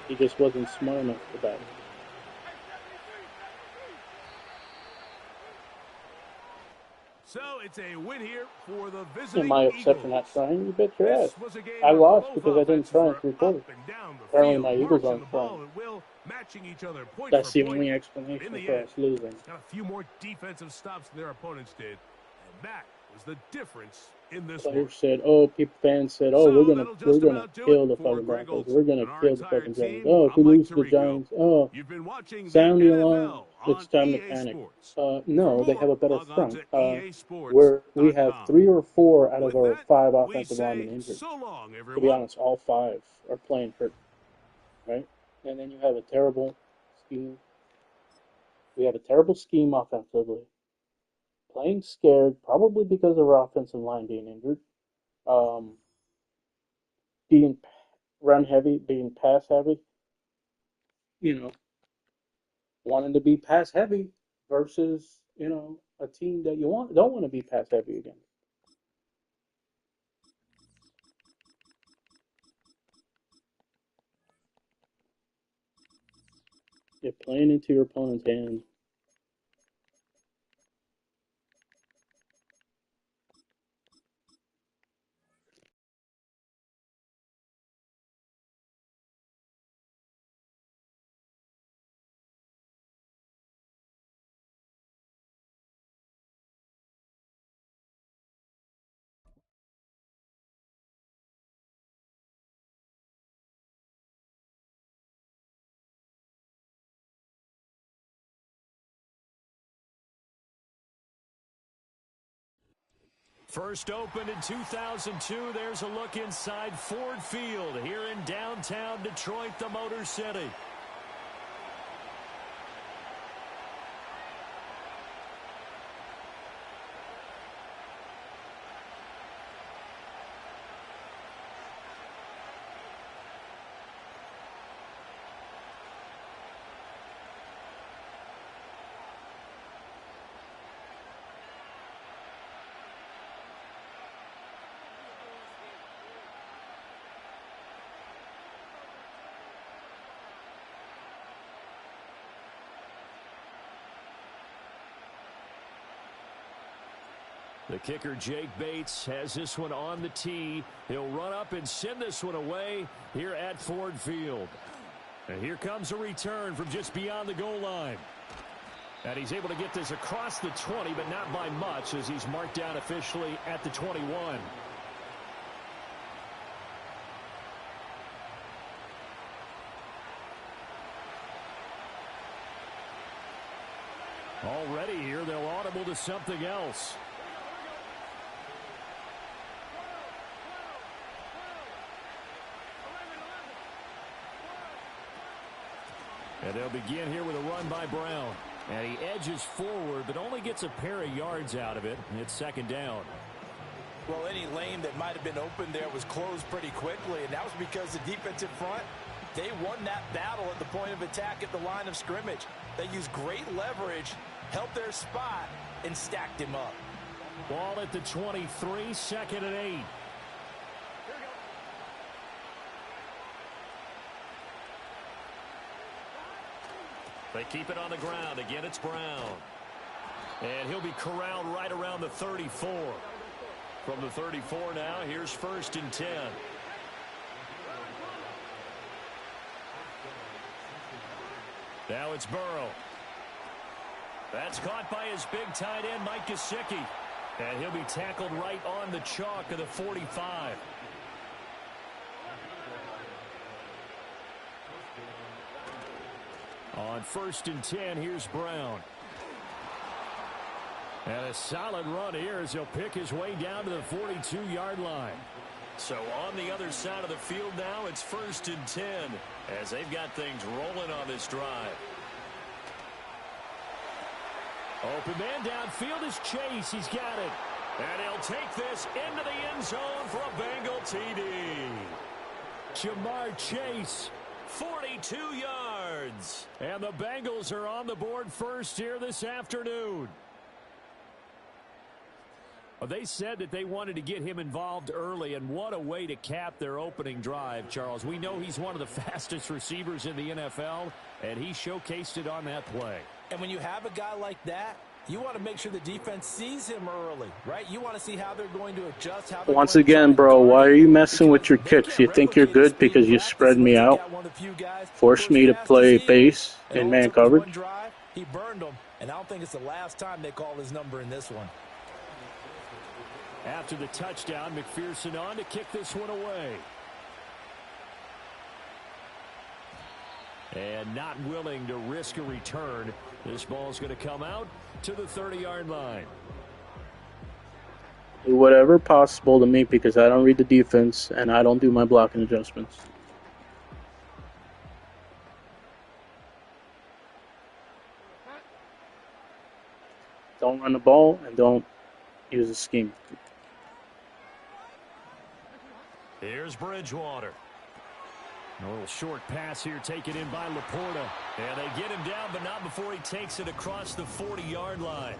He just wasn't smart enough for that. So it's a win here for the visiting Am I upset Eagles. for not trying? You bet your ass. I lost because I didn't try in 3 quarters. Apparently my Eagles aren't trying. That's the only explanation for us losing. Got a few more defensive stops than their opponents did. And that was the difference in this one. Players said, fans said, we're gonna kill the fucking Broncos. We're gonna kill the fucking Giants. Oh, if we lose to the Giants, sound the alarm. It's time to panic. No, they have a better front. We have 3 or 4 out of our 5 offensive linemen injured. To be honest, all 5 are playing hurt, right? And then you have a terrible scheme. We have a terrible scheme offensively. Playing scared, probably because of our offensive line being injured. Being run heavy, being pass heavy. Wanting to be pass heavy versus, a team that don't want to be pass heavy again. You're playing into your opponent's hands. First opened in 2002. There's a look inside Ford Field here in downtown Detroit, the Motor City. The kicker, Jake Bates, has this one on the tee. He'll run up and send this one away here at Ford Field. And here comes a return from just beyond the goal line. And he's able to get this across the 20, but not by much, as he's marked down officially at the 21. Already here, they'll audible to something else. And they'll begin here with a run by Brown. And he edges forward, but only gets a pair of yards out of it. And it's second down. Well, any lane that might have been open there was closed pretty quickly, and that was because the defensive front, they won that battle at the point of attack at the line of scrimmage. They used great leverage, held their spot, and stacked him up. Ball at the 23, second and 8. They keep it on the ground. Again, it's Brown. And he'll be corralled right around the 34. From the 34 now, here's 1st and 10. Now it's Burrow. That's caught by his big tight end, Mike Gesicki. And he'll be tackled right on the chalk of the 45. On 1st and 10, here's Brown. And a solid run here as he'll pick his way down to the 42-yard line. So on the other side of the field now, it's 1st and 10 as they've got things rolling on this drive. Open man downfield is Chase. He's got it. And he'll take this into the end zone for a Bengal TD. Jamar Chase, 42 yards. And the Bengals are on the board first here this afternoon. Well, they said that they wanted to get him involved early, and what a way to cap their opening drive, Charles. We know he's one of the fastest receivers in the NFL, and he showcased it on that play. And when you have a guy like that, you want to make sure the defense sees him early, right? You want to see how they're going to adjust. Once again, bro, why are you messing with your kicks? You think you're good because you spread me out? Force me to play base in man coverage? He burned them, and I don't think it's the last time they call his number in this one. After the touchdown, McPherson on to kick this one away. And not willing to risk a return. This ball's going to come out to the 30-yard line. Do whatever possible to me because I don't read the defense and I don't do my blocking adjustments. Don't run the ball and don't use a scheme. Here's Bridgewater. A little short pass here taken in by Laporta. And they get him down, but not before he takes it across the 40-yard line.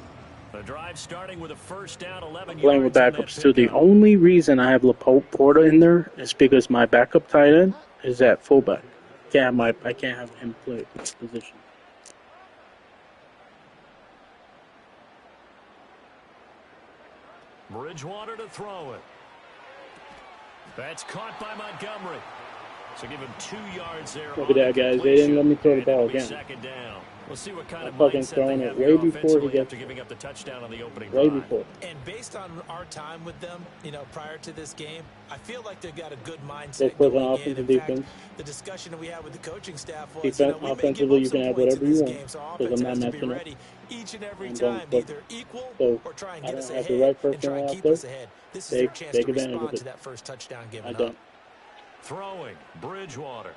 The drive starting with a first down, 11 yards. Playing with backups too. The only reason I have Laporta in there is because my backup tight end is at fullback. I can't have him play this position. Bridgewater to throw it. That's caught by Montgomery. So give him 2 yards there. Look at that, guys. They didn't let me throw the ball again. Second down. We'll see what kind of fucking mindset throwing they it have way here before he gets after giving up the touchdown on the opening way drive. before. And based on our time with them, prior to this game, I feel like they've got a good mindset. They put on going offensive in. defense. Fact, the discussion that we had with the coaching staff was, Defense, offensively, you can have whatever you want. Because I'm not messing up. Each and every I'm time, going either equal so or try and I get don't us have ahead the right and try and personnel keep out us there. ahead. This is their chance to respond to that first touchdown given I up. don't. Throwing, Bridgewater.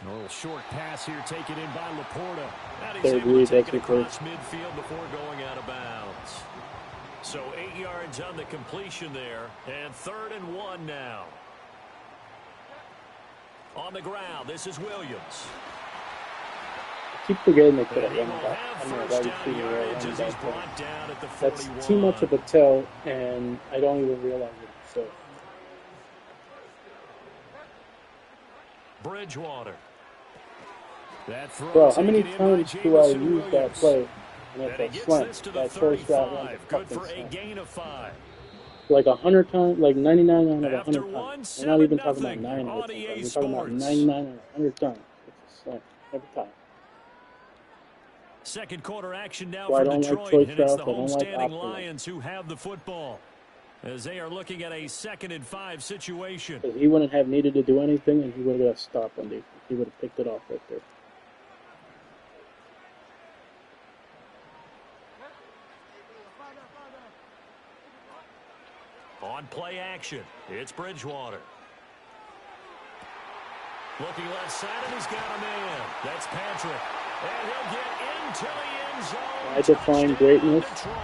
A little short pass here taken in by Laporta. And he's Third able read, to take that's it it, across midfield before going out of bounds. So 8 yards on the completion there. And 3rd and 1 now. On the ground, this is Williams. I keep forgetting they put a And he running will back. have I know, first wide down receiver or yardage running as he's back. brought down at the 41. That's too much of a tell, and I don't even realize it. So Bridgewater. That throw bro, how many taken in by times do I Jameson use that Williams. play? And And it's he a gets slant. this to the That first route runs 35. a Good fucking for a slant. gain of 5. Like 100 times, like 99 out of 100 After times. one, We're not even talking 7-0 about 9 on out of 10 EA times. We're talking about Sports. 99 out of 100 times. It's a slant every time. Second quarter action now So I for don't like Detroit, choice and it's routes. the I don't like homestanding option routes. Lions who have the football as they are looking at a 2nd and 5 situation. Because he wouldn't have needed to do anything, and he would have got a stop on defense. He would have picked it off right there. On play action, it's Bridgewater. Looking left side, and he's got a man. That's Patrick. And he'll get into the end zone. I define Touchdown, greatness Detroit.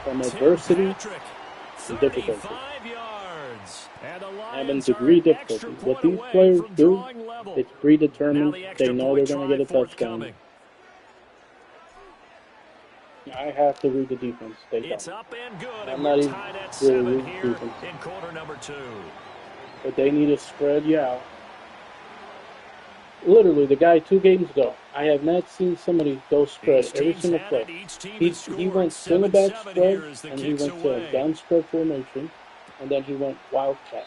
from Tim adversity Patrick, and difficulty. 35 yards. And the Having Lions degree are an extra difficulty. What point these away players from do, drawing level. it's Now predetermined. the They extra know they're point going to get a try touchdown. forthcoming. I have to read the defense. They It's don't. up and good, I'm and not we're even tied at really 7 reading here defense. in quarter number 2. But they need to spread you out. Literally, the guy 2 games ago, I have not seen somebody go spread Each every team's single had play. it. Each team He has he scored. went single back 7-7 spread, here as the and he kick's went to away. gun spread formation, and then he went wildcat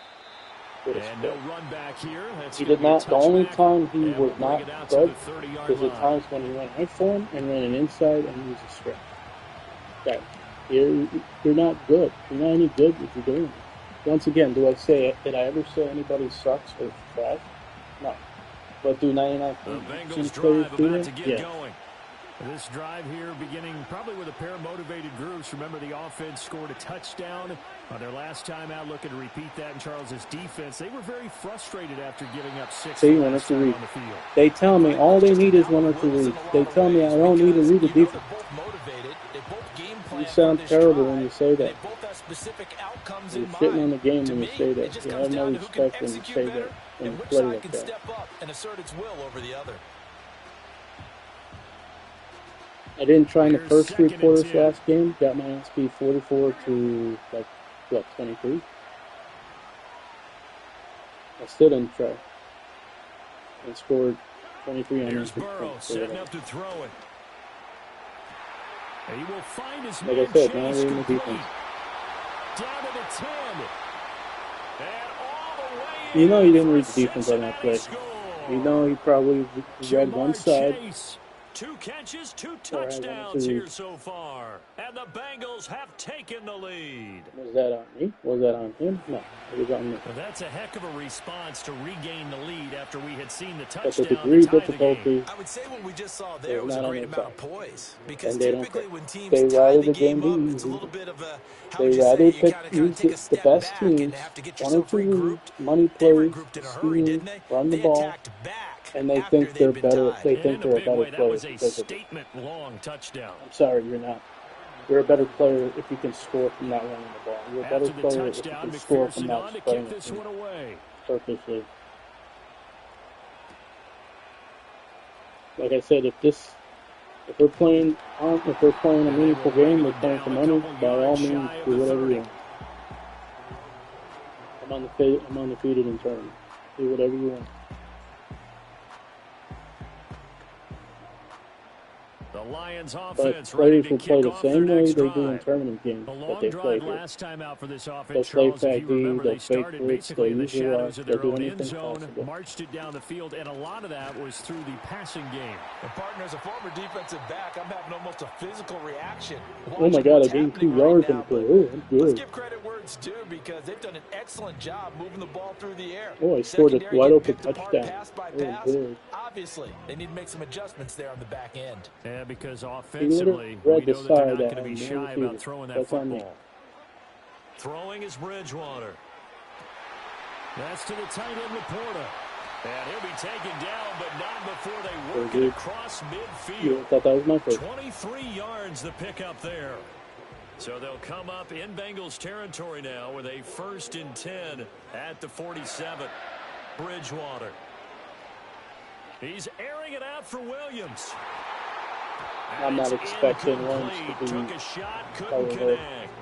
with a And no spread. run back here. That's He going did to be a not. The only touchback. time he And was we'll bring not it out to spread the 30-yard was the line. times when he went I form and ran an inside and used a stretch. Okay, you're not good. You're not any good if you're doing it. Once again, did I ever say anybody sucks or trash? No. But do 99% The of Bengals players drive do about that? to get Yes. going. This drive here beginning probably with a pair of motivated groups. Remember, the offense scored a touchdown on their last time out, looking to repeat that in Charles's defense. They were very frustrated after giving up 6 See, the 1 or last 2 time reads. on the field. They tell me all they need is 1 or 2 Wills in reads. a lot They of tell me I ways don't need to because read the you know defense. they're both motivated. They both game You plan for sound this terrible drive, when you say and that. they both have specific outcomes You're in shitting mind. on the game To when me, you say it that. just You comes have no down to who can respect when you execute say better that. When and you which play side like can that. step up and assert its will over the other. I didn't try in the Here's first 3 2nd and quarters 10. last game. Got my ass beat 44 to, 23. I still didn't try. And scored 23 on Here's 6 Burrow points or setting whatever. up to throw it. And he will find his Like man I said, not Chase reading the complete. defense. Down to the 10. And all the way You know he in didn't for a read the defense on that Cincinnati play. score. You know he probably read one Jamar side. Chase, 2 catches, 2 Or had 1 or 2 touchdowns here reads. so far. And the Bengals have taken the lead. Was that on me? Was that on him? No, it was on me. Well, that's a heck of a response to regain the lead after we had seen the But the touchdown degree to of tie the game. difficulty I would say what we just saw is there was a not on great their amount side. of poise. Because And they don't care. typically when teams They tie rather the the game game be up, it's a easy. little bit of a, how They would you rather say, you kind of use take a the step best back and teams, have to get 1 or yourself 2 reads, regrouped. money They plays, regrouped in a hurry, scheme, didn't they? run the They ball, attacked back and they after think they're they'd been better. tied. They think In a they're a big better way, that player was a because of it. statement-long touchdown. I'm sorry, you're not. You're a better player if you can score from not running the ball. You're a better After the player if you touchdown, can score from McPherson not on to spreading kick it this from one away. purposely. Like I said, if we're playing a meaningful game, we're playing for money. By all means, do whatever you want. I'm undefeated in tournament. Do whatever you want. The Lions But offense ready players to will play kick the off their same way next they do in drive. tournament games A that long they play drive here. last time out for this They'll offense, play Charles, if fag you D, remember. they'll They fake started blitz, they'll basically in the use a rock, shadows of they'll their do own end anything zone, possible. marched it down the field, and a lot of that was through the passing game. And partner, as a former defensive back, I'm having almost a physical reaction. Oh my God, I gained 2 yards in the play. Oh, I'm Let's good. give credit where it's due because they've done an excellent job moving the ball through the air. Oh, I scored a Secondary wide getting open picked apart touchdown. pass by Oh, pass. good. Obviously, they need to make some adjustments there on the back end. Yeah, because He would offensively, have we read the know that they're side not that going to be I'm shy about undefeated. throwing that That's on me. football. Throwing is Bridgewater. That's to the tight end, Laporta. And he'll be taken down, but not before they work it across midfield. You thought that was my first. 23 yards the pickup there. So they'll come up in Bengals territory now with a 1st and 10 at the 47. Bridgewater. He's airing it out for Williams. I'm not expecting Lawrence to Took be a shot, couldn't covered. connect.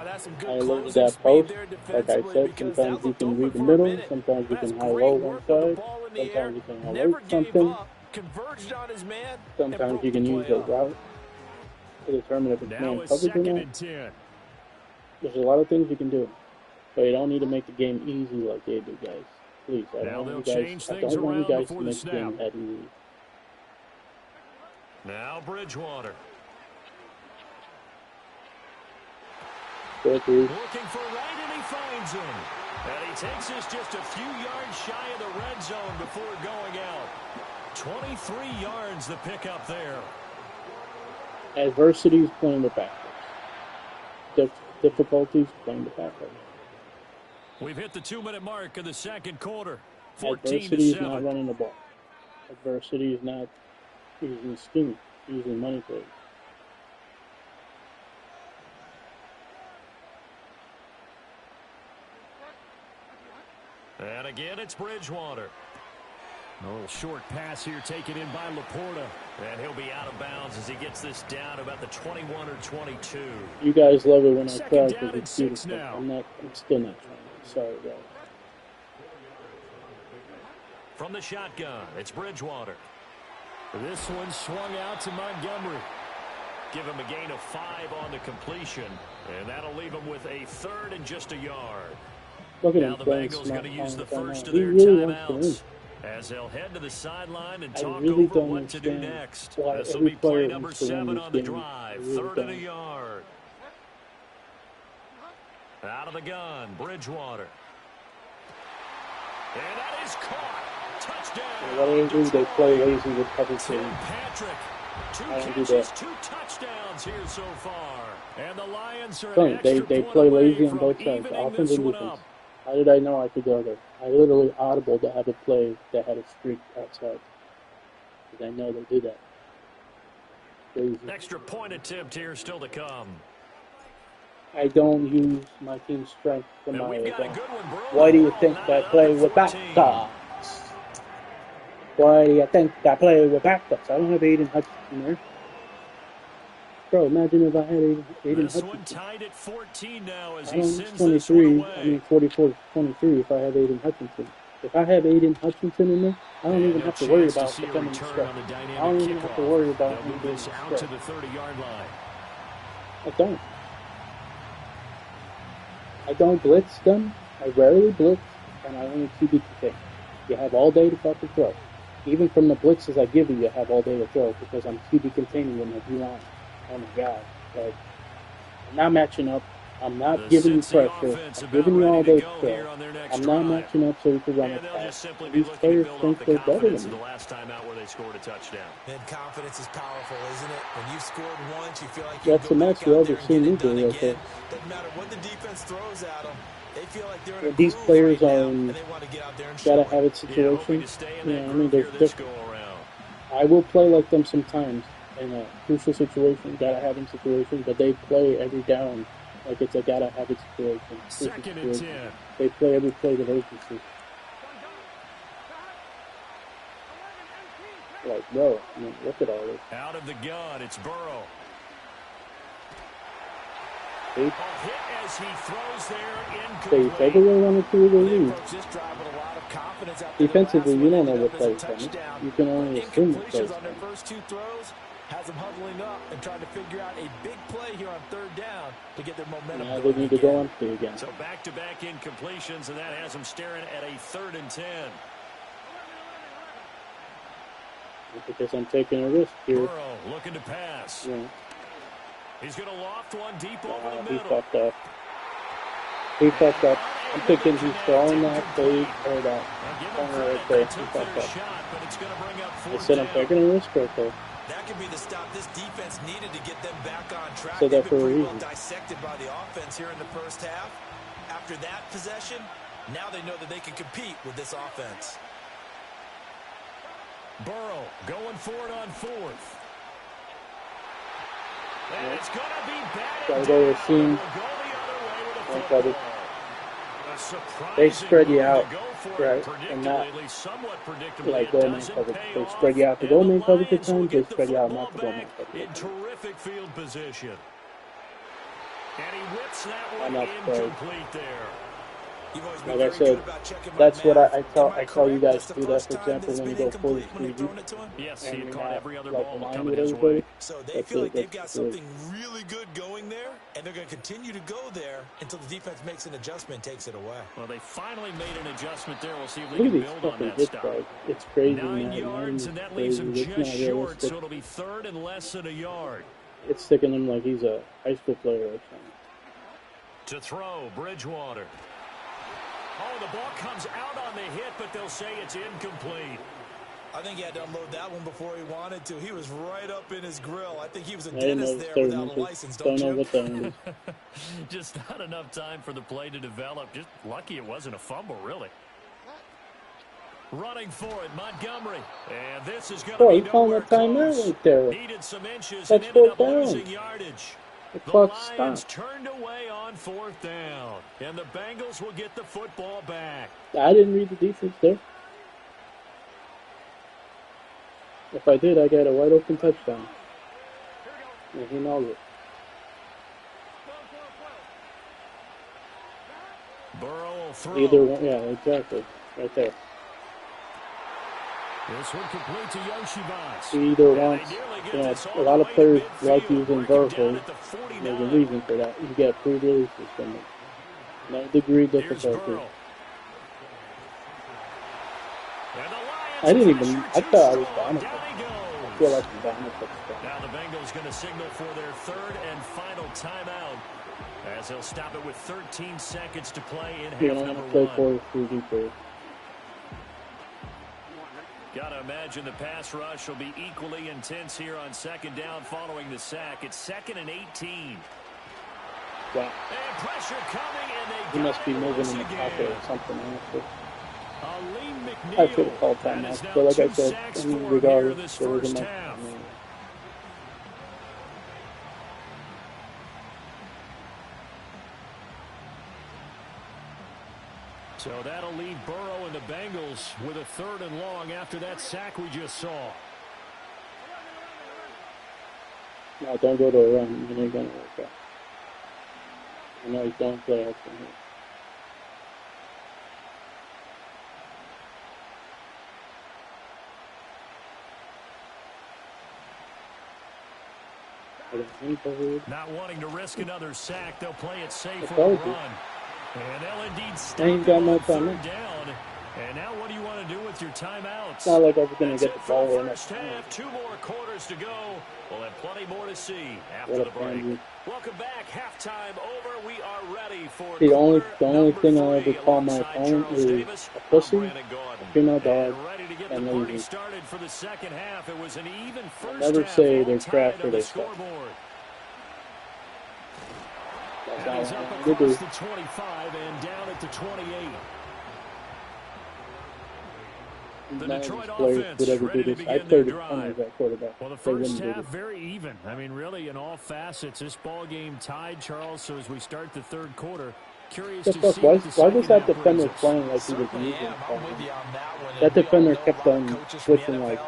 That's some good I look at closing that speed post. there Like I defensively said, because sometimes that you looked can open read the for a middle, minute. sometimes you That's can high great low one work with the side, ball in the air. sometimes you can high Never low gave something, up, converged on his man, and sometimes broke you can the use play a up. route to determine if it's Now man it's coverage or 2nd not. and 10. There's a lot of things you can do, but you don't need to make the game easy like they do, guys. Please, I Now don't they'll want you change guys. I things don't want you around guys to before the make the game snap. that easy. Now Bridgewater. Good dude. Looking for right, and he finds him. And he takes us just a few yards shy of the red zone before going out. 23 yards the pickup there. Adversity is playing the backwards. Difficulties playing the backwards. We've hit the 2-minute mark of the second quarter. Adversity is 14-7. not running the ball. Adversity is not using scheme, using money plays. And again, it's Bridgewater. A little short pass here taken in by Laporta. And he'll be out of bounds as he gets this down about the 21 or 22. You guys love it when I Second cry down because and it's 6 beautiful. now. I'm still not trying. Sorry, guys. From the shotgun, it's Bridgewater. This one swung out to Montgomery. Give him a gain of 5 on the completion, and that'll leave him with a 3rd and just a yard. Look at Now him the playing Bengals smart going to use the time. first of He their really wants to win. timeouts as they'll head to the sideline and I talk really over don't what to do understand next. why This will every be play player number wants to win 7 this on the game. I drive. really 3rd and a don't. yard. Out of the gun, Bridgewater. And that is caught. Touchdown. What do they do? They play lazy with cover Tim two. Patrick. 2 I don't do catches, that. 2 touchdowns here so far. And the Lions are an They extra they point play away lazy on from both sides, evening offense this and one defense. up. How did I know I could go there? I literally audibled to have a play that had a streak outside. Because I know they do that. Crazy. Extra point attempt here still to come. I don't use my team's strength for And my we've got a advantage. good one, bro. Why do you We're all think knotted I up play at with 14. backups? Why do you think I play with backups? I don't have Aiden Hutchinson there. Bro, imagine if I had Aiden This one Hutchinson. tied at 14 now as I he don't sends use this one 23, away. I mean 44-23 if I have Aiden Hutchinson. If I have Aiden Hutchinson in there, I don't And even no have to worry chance to about see a defending the return stretch. on the I dynamic don't even have to kickoff. worry about They'll him move being this the out to stretch. the 30-yard line. I don't blitz them. I rarely blitz, and I only QB contain. You have all day to fucking throw. Even from the blitzes I give you, you have all day to throw because I'm QB containing them if you want. Oh my god. Like, I'm not matching up. I'm not The giving you Cincy pressure. offense I'm about giving you all ready to day to go throw. here on their next I'm not drive. matching up so you can run And it they'll fast. just simply And be these looking to players build off think the they're better confidence than of me. the last time out where they scored a touchdown. And confidence is powerful, isn't it? When you've scored once, you feel like you That's can the go max back you out ever there and seen get me it done do right there. again. Doesn't matter what the defense throws at them. They feel like they're in a When these groove players right are now, in and they want to get out there and gotta show have it. it Yeah, hoping situation, to stay in you that know what I mean? groove They're here this different. go-around. I will play like them sometimes in a crucial situation, gotta have it situation, but they play every down like it's a gotta have it situation, crucial 2nd and situation. 10. They play every play with urgency. Like, bro, I mean, look at all this. Out of the gun, it's Burrow. See? A hit as he throws there They incomplete. everywhere wanted to Well, the they lead. approach this drive with a lot of confidence after the Defensively, last you one don't know ended what up as a plays coming. touchdown. You can only But assume what incompletions plays on their coming. first 2 throws has them huddling up and trying to figure out a big play here on 3rd down to get their momentum Now they going need to again. go empty again. So back-to-back incompletions, and that has them staring at a 3rd and 10. Because I'm taking a risk here. Burrow looking to pass. You know, He's going to loft one deep over the he middle. fucked up. He fucked up. I'm thinking he's throwing that fade or that corner right there. He fucked up. Shot, but it's going to bring up I 4th said I'm down. taking a risk right there. That could be the stop this defense needed to get them back on track. Said They've that been for a pretty well reason. dissected by the offense here in the first half. After that possession, now they know that they can compete with this offense. Burrow going for it on 4th. And it's going to be batted Gotta go to the seam. We'll go the other way with a One football. cover. A surprising They spread you move to out, go for it, right? predictably, And not at least somewhat predictably, like it goal man doesn't coverage. pay They off, spread you out to and goal the man coverage at Lions will times. They get the spread you out football not to goal man back coverage in at times. terrific field position. And he whips that I'm one not surprised. incomplete there. You've always been Like I very good said, about checking my that's what math. I Am tell you correct? guys That's to the do that. first For time example, that it's when you been go full incomplete when they've speed thrown it to him? Yes, he and had you're caught not every other like ball aligned coming with his everybody. way. So they That's feel it, like they've that's got it. something really good going there, and they're going to continue to go there until the defense makes an adjustment, takes it away. Well, they finally made an adjustment there. We'll see if they Look at can these build on fucking that hits, stop. bro. It's crazy, 9 man. yards, It's and that leaves him crazy. It's just not short, realistic. so it'll be 3rd and less than a yard. It's sticking him like he's a high school player or something. To throw, Bridgewater. Oh, the ball comes out on the hit, but they'll say it's incomplete. I think he had to unload that one before he wanted to. He was right up in his grill. I think he was a I didn't know dentist it there was 30 without a inches. license, Don't don't know you? what that one is. Just not enough time for the play to develop. Just lucky it wasn't a fumble, really. Running for it, Montgomery. And this is going to Bro, be he calling nowhere a timeout close. right there. Needed some inches That's and ended up 4th down. losing yardage. The The clock Lions stopped. turned away on 4th down. And the Bengals will get the football back. I didn't read the defense there. If I did, I got a wide open touchdown. And he knows it. Burrow will throw. Either one, yeah, exactly. Right there. This one complete to Yoshibas. Either once. You know, a lot of players like using verticals. There's a reason for that. You get free releases from it. No degree of difficulty. I didn't even. I thought I was down a I feel like I'm down a touchdown. Now the Bengals going to signal for their third and final timeout, as they'll stop it with 13 seconds to play in half number one. For 3D for. Got to imagine the pass rush will be equally intense here on second down following the sack. It's 2nd and 18. Wow. And pressure coming, and they he must be moving in the pocket or something. I should have called timeout. But like I said, regardless, there was a nice. So that'll leave Burrow and the Bengals with a 3rd and long after that sack we just saw. No, don't go to a run. You know you're going to work out. I know he's going to play out from here. Not wanting to risk another sack, they'll play it safe for a run. And they'll indeed stop it on 3rd down. And now what do you want to do with your timeouts? It's not like I was going to get the ball in. First half, 2 more quarters to go. We'll have plenty more to see after the break. Welcome back. Halftime over. We are ready for the only thing I'll ever call my opponent is a pussy, a female dog, and lazy. Started for the second half. It was an even first never half, say they're trash or they suck. He's up across the 25 and down at the 28. The Detroit offense ready to begin their drive. Well, the first half, very even. I mean, really, in all facets, this ball game tied, Charles. So as we start the third quarter, curious to see why was that defender playing like he was using? That defender kept on switching, like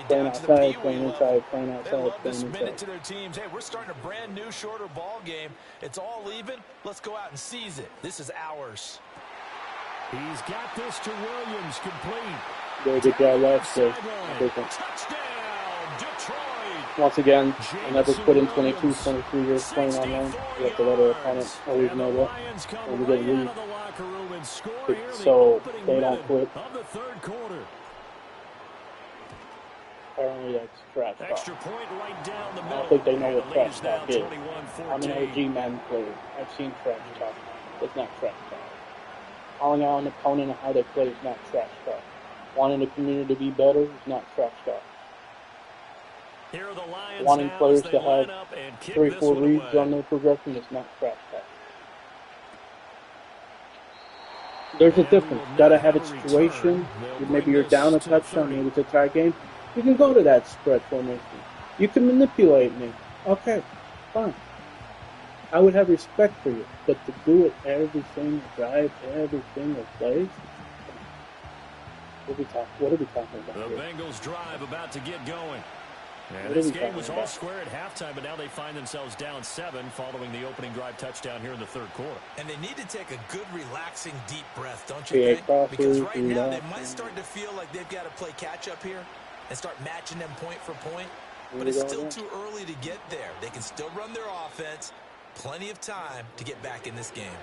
playing outside, playing inside, playing outside, playing inside. To their teams, hey, we're starting a brand new, shorter ball game. It's all even. Let's go out and seize it. This is ours. He's got this to Williams, complete. Very good guy left, so once again, I never put in 22, 23 years playing online. You have to let our opponent always know that when we get a lead, so they don't quit. Apparently that's trash talk. I don't think they know what trash talk is. I'm an OG Madden player. I've seen trash talk. It's not trash talk. Calling out an opponent and how they play is not trash talk. Wanting the community to be better is not trash talk. Wanting players to have 3-4 reads on their progression is not trash talk. There's a difference. You gotta have a situation. Maybe you're down a touchdown, maybe it's a tie game. You can go to that spread formation. You can manipulate me. Okay, fine. I would have respect for you, but to do it every single drive, every single play. What are we talking about The here? Bengals drive about to get going. And this game was all square at halftime, but now they find themselves down 7 following the opening drive touchdown here in the third quarter. And they need to take a good, relaxing, deep breath, don't you think? Because right now they might start to feel like they've got to play catch-up here and start matching them point for point. But it's still too early to get there. They can still run their offense. Plenty of time to get back in this game.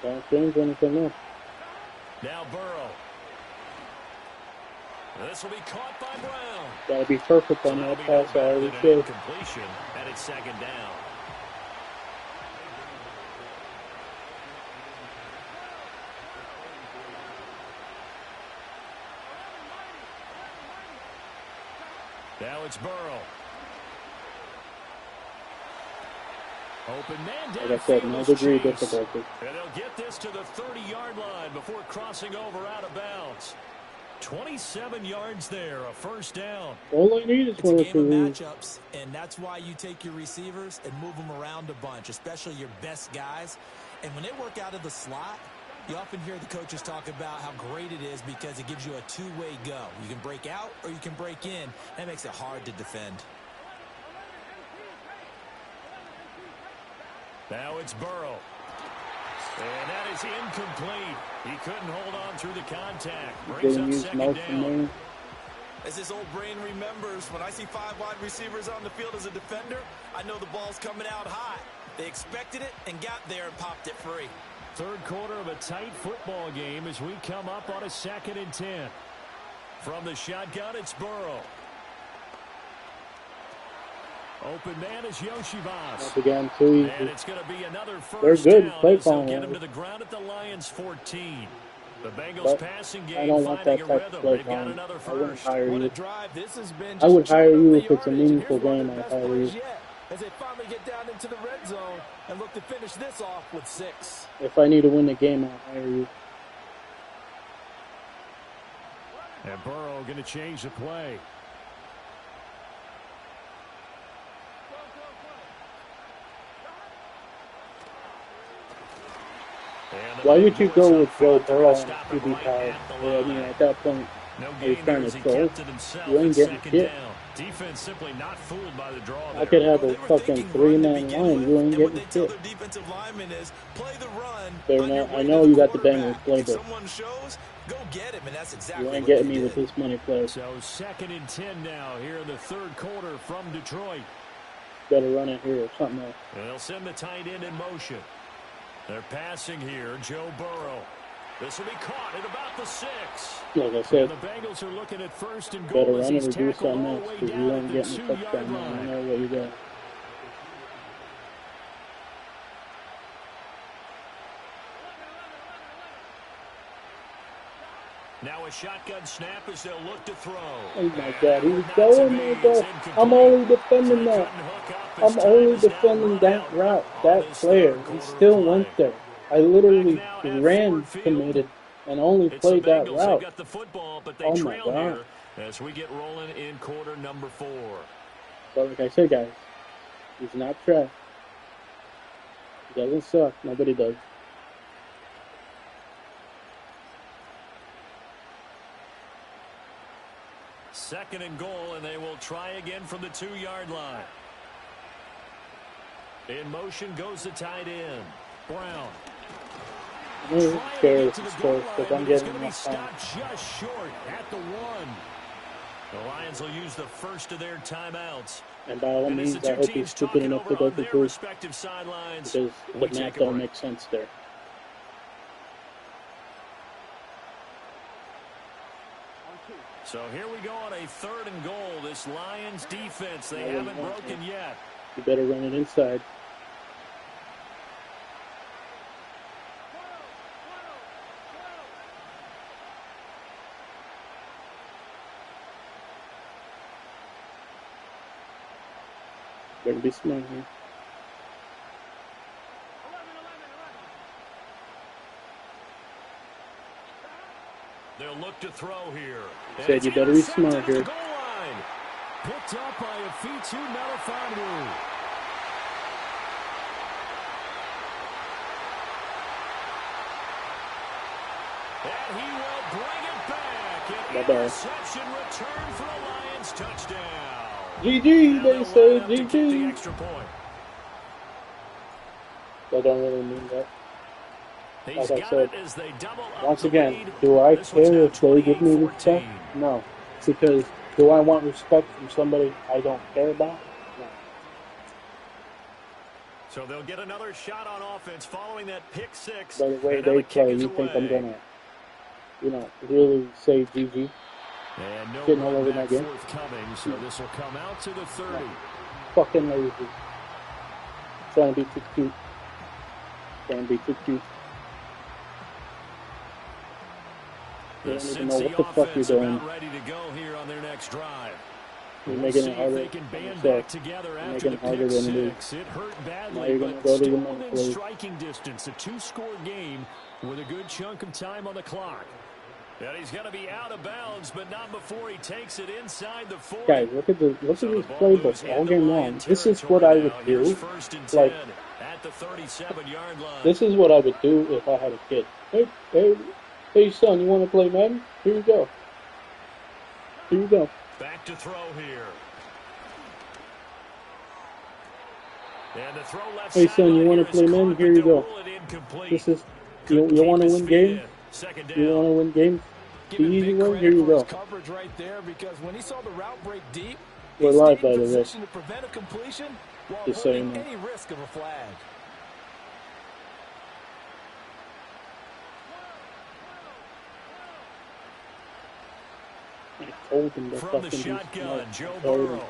Don't change anything else. Now Burrow. This will be caught by Brown. Gotta be perfect on that pass. I already showed. Completion, and it's second down. Now it's Burrow. Open man down. Like I said, no degree of difficulty. And they'll get this to the 30-yard line before crossing over out of bounds. 27 yards there, a first down. All I need is one or two matchups, and that's why you take your receivers and move them around a bunch, especially your best guys. And when they work out of the slot, you often hear the coaches talk about how great it is because it gives you a two-way go. You can break out or you can break in. That makes it hard to defend. Now it's Burrow. And that is incomplete. He couldn't hold on through the contact. Brings up second down. As his old brain remembers, when I see 5 wide receivers on the field as a defender, I know the ball's coming out high. They expected it and got there and popped it free. Third quarter of a tight football game as we come up on a 2nd and 10. From the shotgun, it's Burrow. Open man is Yoshibas. Again, too easy. And it's going to be another first They're good down play as they'll calling. get him to the ground at the Lions 14. The Bengals But passing I game don't want finding that a type of rhythm. play They've got calling. another I wouldn't first. hire What a you. drive this has been. I would Just hire chewing you up if the it's a yardage. meaningful Here's one of game. the I'd best hire plays you. yet, as they finally get down into the red zone and look to finish this off with 6. If I need to win the game, I'll hire you. And Burrow going to change the play. Why would you go with Joe Burrow on QB power? I mean, at that point, are you trying to troll? You ain't getting shit. Defense simply not fooled by the draw I could have a fucking 3-man line. You ain't getting shit. I know you got the Bengals playbook. You ain't getting me with this money play. So 2nd and 10 now here in the third quarter from Detroit. Better run it here or something else. And they'll send the tight end in motion. They're passing here, Joe Burrow. This will be caught at about the 6. Like I said, the Bengals are looking at 1st and better goal as run it he's or do tackled something all else the way because you down ain't at the getting a 2-yard touchdown. I line. know what you got. Now a shotgun snap as they'll look to throw. Oh my God, he's going, my God. I'm only defending that. I'm only defending that route, that player. He still went there. I literally ran committed and only played that route. Got the football, but they Oh my trail God. here as we get rolling in quarter number 4. But like I said, guys, he's not trash. He doesn't suck. Nobody does. Second and goal, and they will try again from the 2-yard line. In motion goes the tight end, Brown. I don't care if it's close, because I'm getting enough time. Just short at the 1. The Lions will use the first of their timeouts. And by all means, I hope he's stupid enough to go for 2. Because the math don't make sense there. So here we go on a 3rd and goal. This Lions defense, they haven't broken yet. You better run it inside. Better be smart here. They'll look to throw here. Said you better be smart here. Picked up by a Fitu Melifonwu. And he will bring it back. An interception return for a Lions touchdown. GG, they say GG. The extra point. I don't really mean that. He's like I said, as they double up once the again, lead. do I This one's care now if they give me 28-14. respect? No. Because do I want respect from somebody I don't care about? No. So they'll get another shot on offense following that pick 6. By the way And now they the kick play, is you think I'm away. gonna, really say GG? And no Getting all over run my back game? forthcoming, so this will come out to the 30. Fucking lazy. Trying to be too cute. Trying to be too cute. You don't even know what the fuck you're doing. About ready to go here on their next drive. You're We'll making see it harder if they can on band yourself. back together You're after making the it harder pick than it is. 6. It hurt Now badly, you're gonna but go to still the minute within play. striking distance. A 2-score game with a good chunk of time on the clock. And he's going to be out of bounds, but not before he takes it inside the 40. Guys, look at these playbooks all game long. This is what I would do. Like, at the 37-yard line. this is what I would do if I had a kid. Hey, son, you want to play Madden? Here you go. Here you go. Back to throw here. And the throw left Hey son, you sideline want here to is play men? caught, Here but you they'll go. rule it incomplete. This is Couldn't you keep want to his win feet games? in. Second You down. want to win games? Give The him easy big way? credit Here you for his go. coverage right there, because when he saw the route break deep, We're he live, stayed by in the way. position to prevent a completion while Just so you avoiding know. any risk of a flag. I told him to From the fucking be shotgun, smart. Joe I told him. Burrow.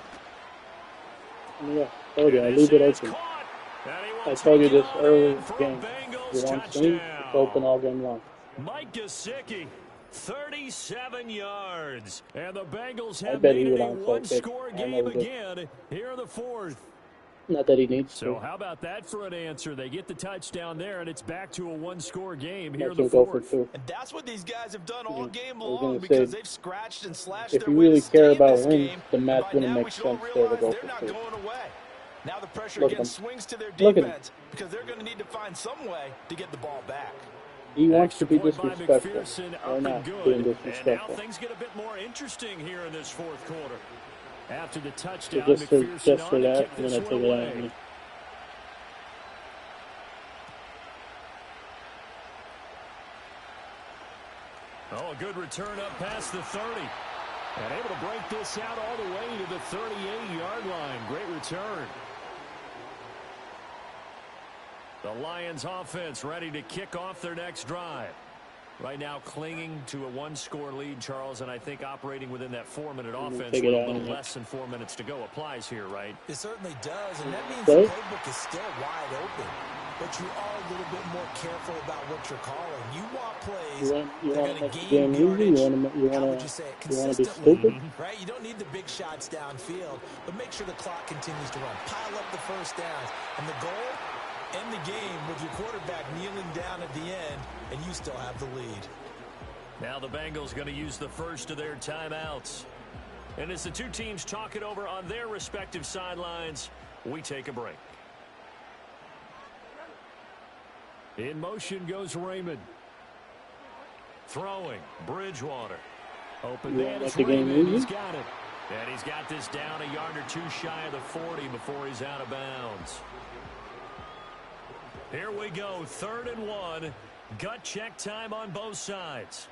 Yeah, I told you, I And leave this it is open. caught. And he will I told you take it this on early in in the for a game. Bengals You want swing? It's open touchdown. all game long. Mike Gesicki, 37 yards. And the Bengals I have bet made he it would a onside kick. one-score I game never did. again here in the fourth. Not that he needs So to. how about that for an answer? They get the touchdown there, and it's back to a one-score game here Might in the as well go for fourth. two. And that's what these guys have done all game I was long, gonna because say, they've scratched and slashed if their you way to really care stay in about this wins, game. the And math by wouldn't now, make we should all sense there to realize go they're for not two. going away. Now the pressure Look at again him. swings to their Look at him. defense, because they're going to need to find some way to get the ball back. He wants to Extra be point by disrespectful. McPherson, Or up not and good. being And now disrespectful. things get a bit more interesting here in this fourth quarter. After the So touchdown, just for McPherson on to that, kick I'm this gonna one take it out of away. me. Oh, a good return up past the 30. And able to break this out all the way to the 38-yard line. Great return. The Lions offense ready to kick off their next drive. Right now clinging to a one-score lead, Charles, and I think operating within that 4-minute offense take with it a out little of me. less than 4 minutes to go applies here, right? It certainly does, and that means Right. the playbook is still wide open. But you are a little bit more careful about what you're calling. You want plays You that want are to going make to the gain game easy? yardage. You How would want you say it? to be Consistently, stupid? right? You don't need the big shots downfield, but make sure the clock continues to run. Pile up the first downs, and the goal, end the game with your quarterback kneeling down at the end, and you still have the lead. Now the Bengals going to use the first of their timeouts. And as the two teams talk it over on their respective sidelines, we take a break. In motion goes Raymond. Throwing, Bridgewater. Open You man want is to make the game Raymond. easy? He's got it. And he's got this down a yard or two shy of the 40 before he's out of bounds. Here we go, 3rd and 1. Gut check time on both sides.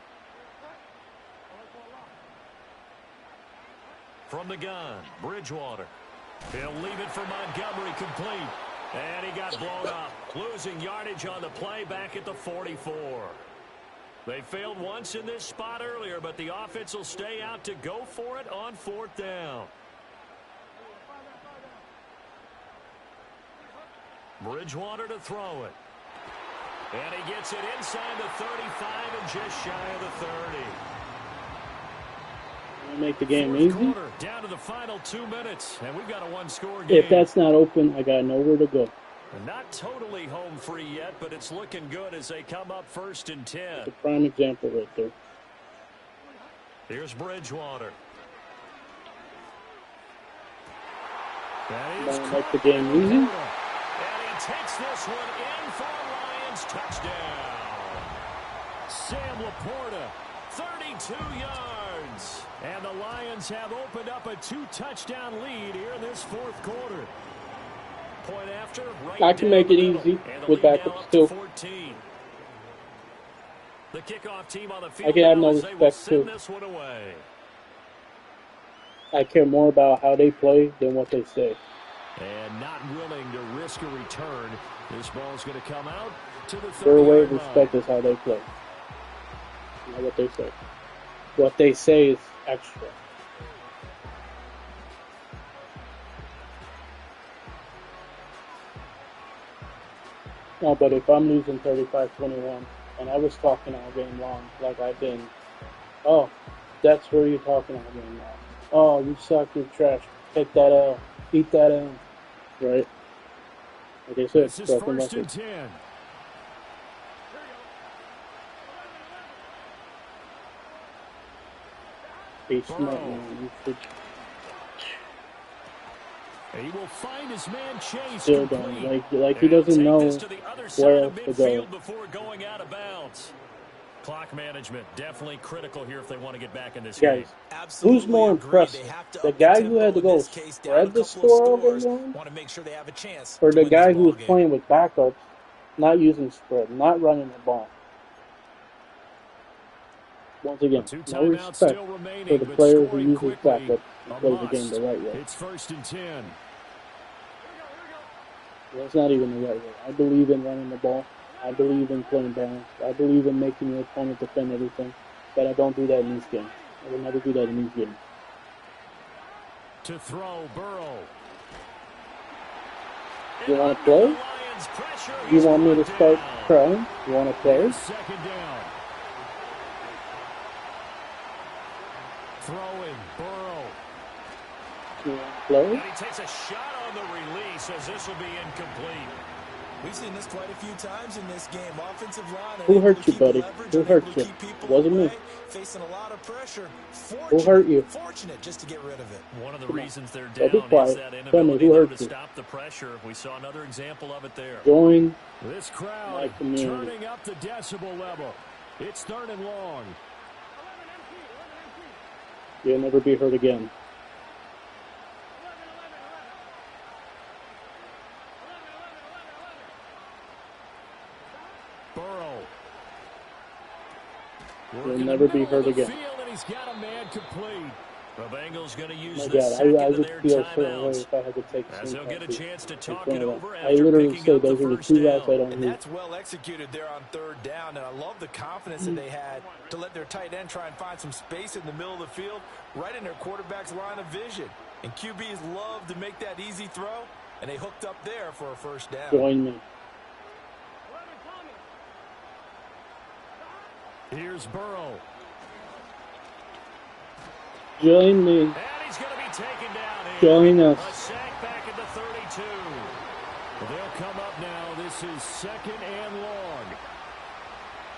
From the gun, Bridgewater. He'll leave it for Montgomery, complete. And he got blown up, losing yardage on the play back at the 44. They failed once in this spot earlier, but the offense will stay out to go for it on 4th down. Bridgewater to throw it. And he gets it inside the 35 and just shy of the 30. Make the game Fourth easy. quarter, down to the final 2 minutes, and we've got a one-score game. If that's not open, I got nowhere to go. Not totally home free yet, but it's looking good as they come up 1st and 10. It's a prime example right there. Here's Bridgewater. That is Want to make the game easy? and he takes this one in for a Lions touchdown. Sam Laporta, 32 yards. And the Lions have opened up a 2-touchdown lead here in this 4th quarter. Point after, right I can down make the it middle. easy And the with lead now backups up to too. 14. The kickoff team on the I field can have now no as they will respect send too. this one away. I care more about how they play than what they say. And not willing to risk a return. This ball's going to come out to the 30-yard Their way of line. respect is how they play, not what they say. What they say is extra. No, but if I'm losing 35-21, and I was talking all game long, like I've been, oh, that's where you're talking all game long. Oh, you suck, you're trash. Take that L. Eat that L. Right? Like I said, This is broken 1st record. and 10. Be smart, man. You should He will find his man Chase still complete. don't. Like he And he'll doesn't take know this to the other side where of else to go. midfield before going out of bounds. Clock management, definitely critical here if they want to get back in this Guys, game. Absolutely who's more agree. impressive? They have to The up guy tempo who had to in go this case, down a spread the couple of score all game scores. long? Want to make sure they have a chance Or to the win this guy who ball was game. playing with backups, not using spread, not running the ball? Once again, Two no timeouts respect still for remaining, the but player who scoring uses quickly, backups and a plays the game must. the right way. It's 1st and 10. That's not even the right way. I believe in running the ball. I believe in playing balance. I believe in making your opponent defend everything. But I don't do that in these games. I will never do that in these games. To throw, Burrow. You want to play? You want me to start trying? You want to play? Second down. Throwing, Burrow. You want to play? And he takes a shot on the release as this will be incomplete. We've seen this quite a few times in this game. Offensive line. Who hurt you, buddy? Who hurt you? It wasn't me. Facing a lot of pressure. Who hurt you? Fortunate just to get rid of it. One of the reasons they're Don't be down is quiet. that Tell me inability who though hurt to you. stop the pressure. We saw another example of it there. Join This crowd my community. turning up the decibel level. It's 3rd and long. You'll never be hurt again. Burrow. You'll never be hurt again. And he's got a man complete. The Bengals going to use My the God, second I of would their feel a certain way timeouts. if I had to take As some they'll get a chances chance to in talk front it of over that. I after literally picking say up the those are the first two routes I down. don't And use. that's well executed there on 3rd down. And I love the confidence that they had to let their tight end try and find some space in the middle of the field, right in their quarterback's line of vision. And QBs love to make that easy throw, and they hooked up there for a 1st down. Join me. Here's Burrow. Join me. And he's going to be taken down here. Join us. A sack back at the 32. They'll come up now. This is 2nd and long.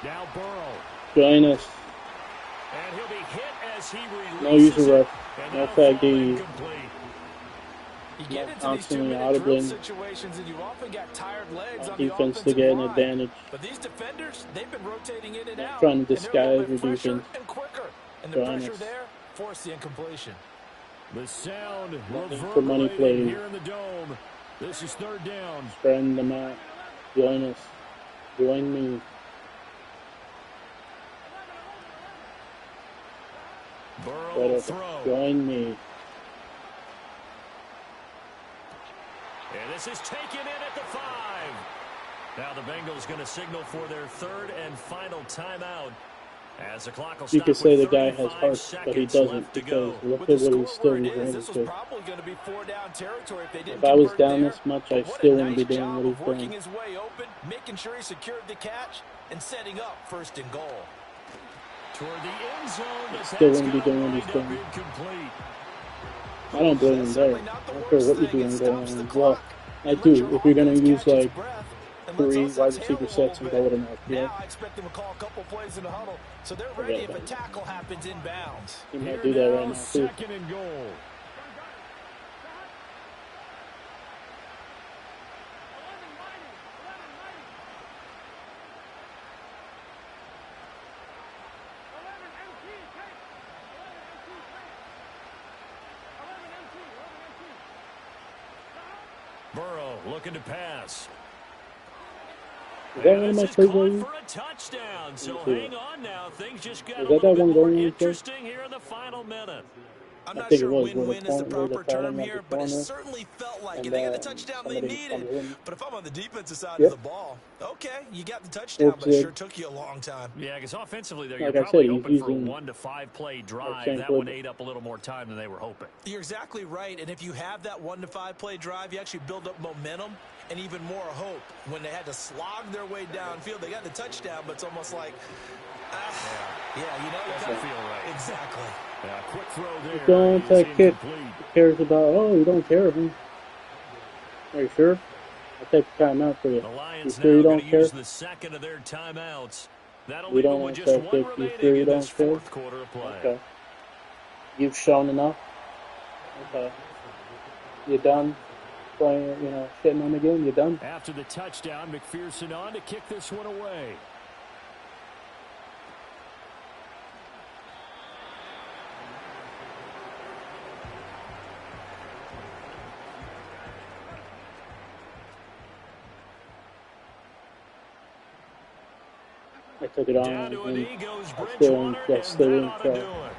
Now Burrow. Join us. And he'll be hit as he releases No use of it. rush. And No that'll fag fall DE. incomplete. You get into these Constantly 2-minute drill audibling. situations, and you've often got tired legs on the Defense to offensive get an line. advantage. But these defenders, they've been rotating in and out. Trying to and they're a little disguise bit your fresher defense. and quicker. And the Join pressure us. there forced the incompletion. The sound for money reverberating plays. here in the dome. This is 3rd down. Spreading them out. Join us. Join me. Burrow Whatever. will throw. Join me. And this is taken in at the 5. Now the Bengals going to signal for their 3rd and final timeout. As the clock will You stop could say with the guy has 35 heart, but he seconds doesn't left to because go. look With at the what he's score still where it is, doing. this was probably going to be 4-down territory if they didn't If I was convert down there. this much, But I what still a wouldn't be nice doing job what of he's working doing. his way open, making sure he secured the catch, and setting up 1st and goal. Toward the end zone, but Still that's wouldn't be gonna doing what wind he's up doing. incomplete. I don't blame him That's there. certainly not the I don't care worst what you're thing. doing It going stops the on. Well, clock I and lets do. your If you're going to offense use catch its like breath and lets 3 us wide exhale receiver a sets and little go bit. with enough. Now Yeah, I expect them to call a couple plays in the huddle, so they're Forget ready if a about it. tackle happens inbounds. he might Here do that now, right now too. 2nd and goal. Burrow looking to pass. Is that And one of this my is plays caught right here? for a touchdown. So Let me see hang that. on now. Things just got Is a that little that bit one more going in, sir? interesting here in the final minute. I'm I not think sure it was win-win is the where proper the term pattern here, of the but it corner, certainly felt like it. and They got the touchdown they somebody needed. comes in. But if I'm on the defensive side Yep. of the ball, okay, you got the touchdown, but it Oopsie. sure took you a long time. Yeah, because offensively there, Like you're I said, probably he's hoping for a using 1 to 5 play drive. same That one playbook. ate up a little more time than they were hoping. You're exactly right, and if you have that 1 to 5 play drive, you actually build up momentum and even more hope. When they had to slog their way downfield, they got the touchdown, but it's almost like, you know, Doesn't feel right. Exactly. Yeah, quick throw there. Don't is take it. incomplete. Who cares about, oh, you don't care. Are you sure? I'll take the timeout for you. The You Lions sure you now going don't to care? use the second of their timeouts. That'll We leave them don't with want just that one pick. You remaining sure you in this don't care? 4th quarter of play. Okay. You've shown enough. Okay. You done playing, shitting on the game? You done? After the touchdown, McPherson on to kick this one away. I took it on Down to a and knee goes I still Bridgewater, that and still that didn't ought to show. do it.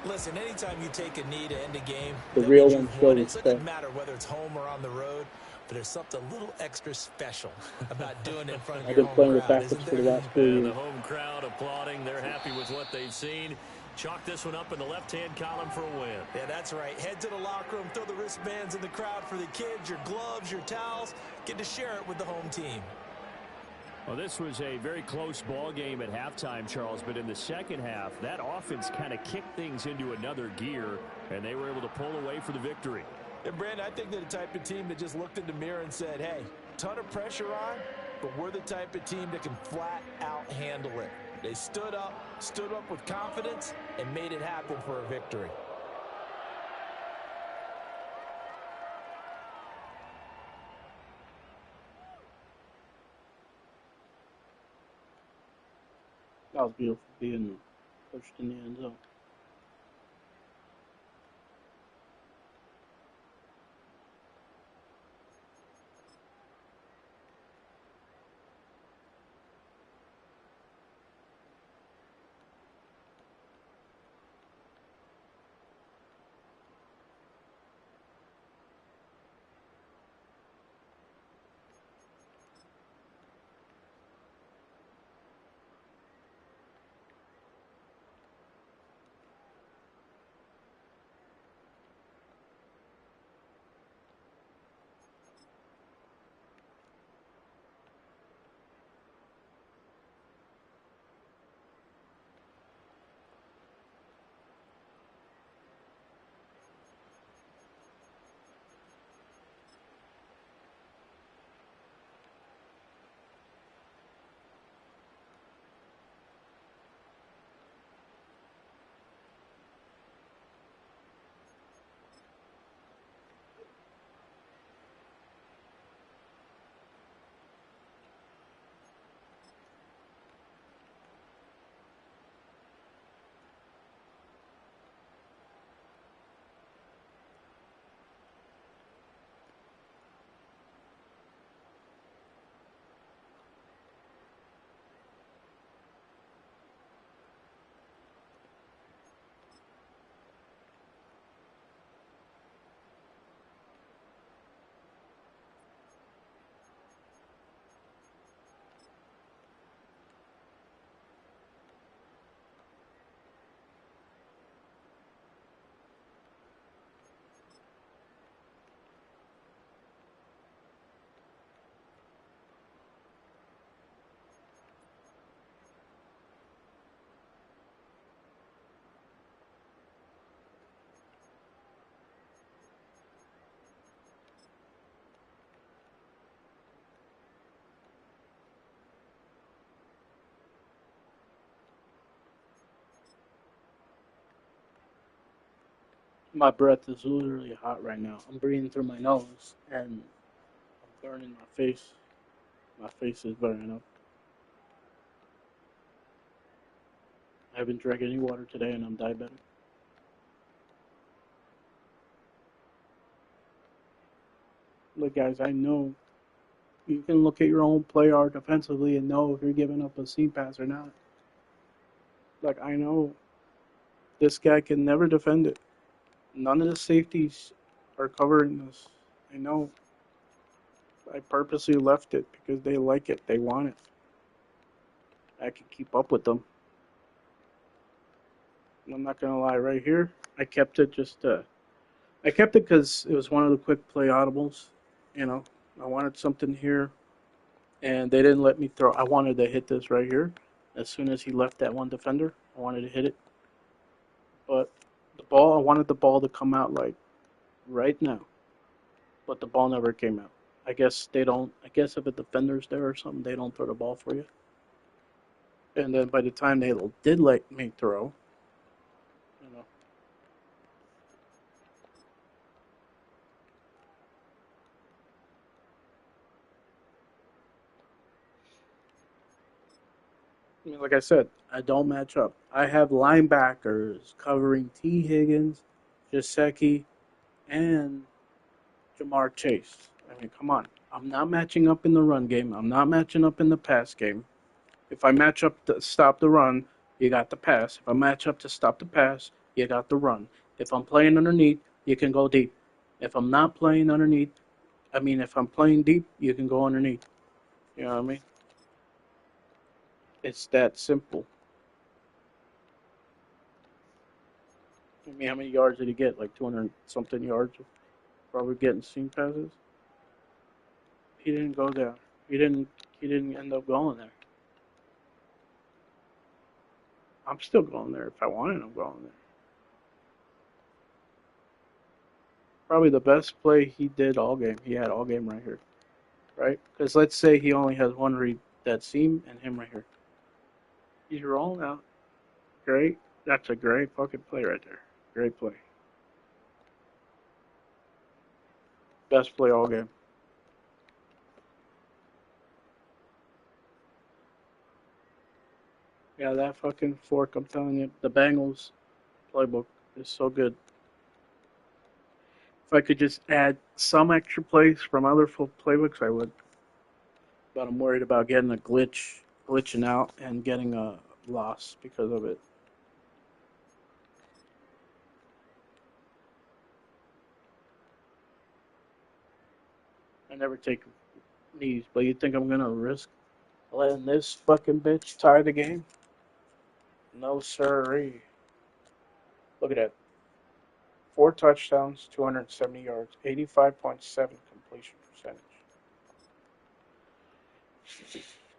Listen, anytime you take a knee to end a game, The that real means ones you've show won it. So it respect. doesn't matter whether it's home or on the road, but there's something a little extra special about doing it in front of I've your been home playing with crowd, backups isn't for the there? last 4 And years. the home crowd applauding. They're happy with what they've seen. Chalk this one up in the left-hand column for a win. Yeah, that's right. Head to the locker room, throw the wristbands in the crowd for the kids, your gloves, your towels. Get to share it with the home team. Well, this was a very close ball game at halftime, Charles, but in the second half, that offense kind of kicked things into another gear, and they were able to pull away for the victory. And, Brandon, I think they're the type of team that just looked in the mirror and said, hey, ton of pressure on, but we're the type of team that can flat out handle it. They stood up with confidence, and made it happen for a victory. That was beautiful being pushed in the end zone. My breath is literally hot right now. I'm breathing through my nose and I'm burning my face. My face is burning up. I haven't drank any water today and I'm diabetic. Look, guys, I know you can look at your own play art defensively and know if you're giving up a seam pass or not. Like, I know this guy can never defend it. None of the safeties are covering this. I know. I purposely left it because they like it. They want it. I can keep up with them. I'm not gonna lie. Right here, I kept it I kept it because it was one of the quick play audibles. You know, I wanted something here, and they didn't let me throw. I wanted to hit this right here. As soon as he left that one defender, I wanted to hit it. But I wanted the ball to come out like right now. But the ball never came out. I guess they don't. I guess if a defender's there or something, they don't throw the ball for you. And then by the time they did let me throw, you know, I mean, like I said, I don't match up. I have linebackers covering T. Higgins, Jaceki, and Jamar Chase. I mean, come on. I'm not matching up in the run game. I'm not matching up in the pass game. If I match up to stop the run, you got the pass. If I match up to stop the pass, you got the run. If I'm playing underneath, you can go deep. If I'm not playing underneath, if I'm playing deep, you can go underneath. You know what I mean? It's that simple. How many yards did he get? Like 200 something yards? Probably getting seam passes. He didn't go there. He didn't. He didn't end up going there. I'm still going there if I wanted. I'm going there. Probably the best play he did all game. He had all game right here, right? Because let's say he only has one read, that seam and him right here. He's rolling out. Great. That's a great fucking play right there. Great play. Best play all game. Yeah, that fucking fork, I'm telling you, the Bengals playbook is so good. If I could just add some extra plays from other full playbooks, I would. But I'm worried about getting a glitching out, and getting a loss because of it. I never take knees, but you think I'm gonna risk letting this fucking bitch tie the game? No sirree. Look at that. 4 touchdowns, 270 yards, 85.7 completion percentage.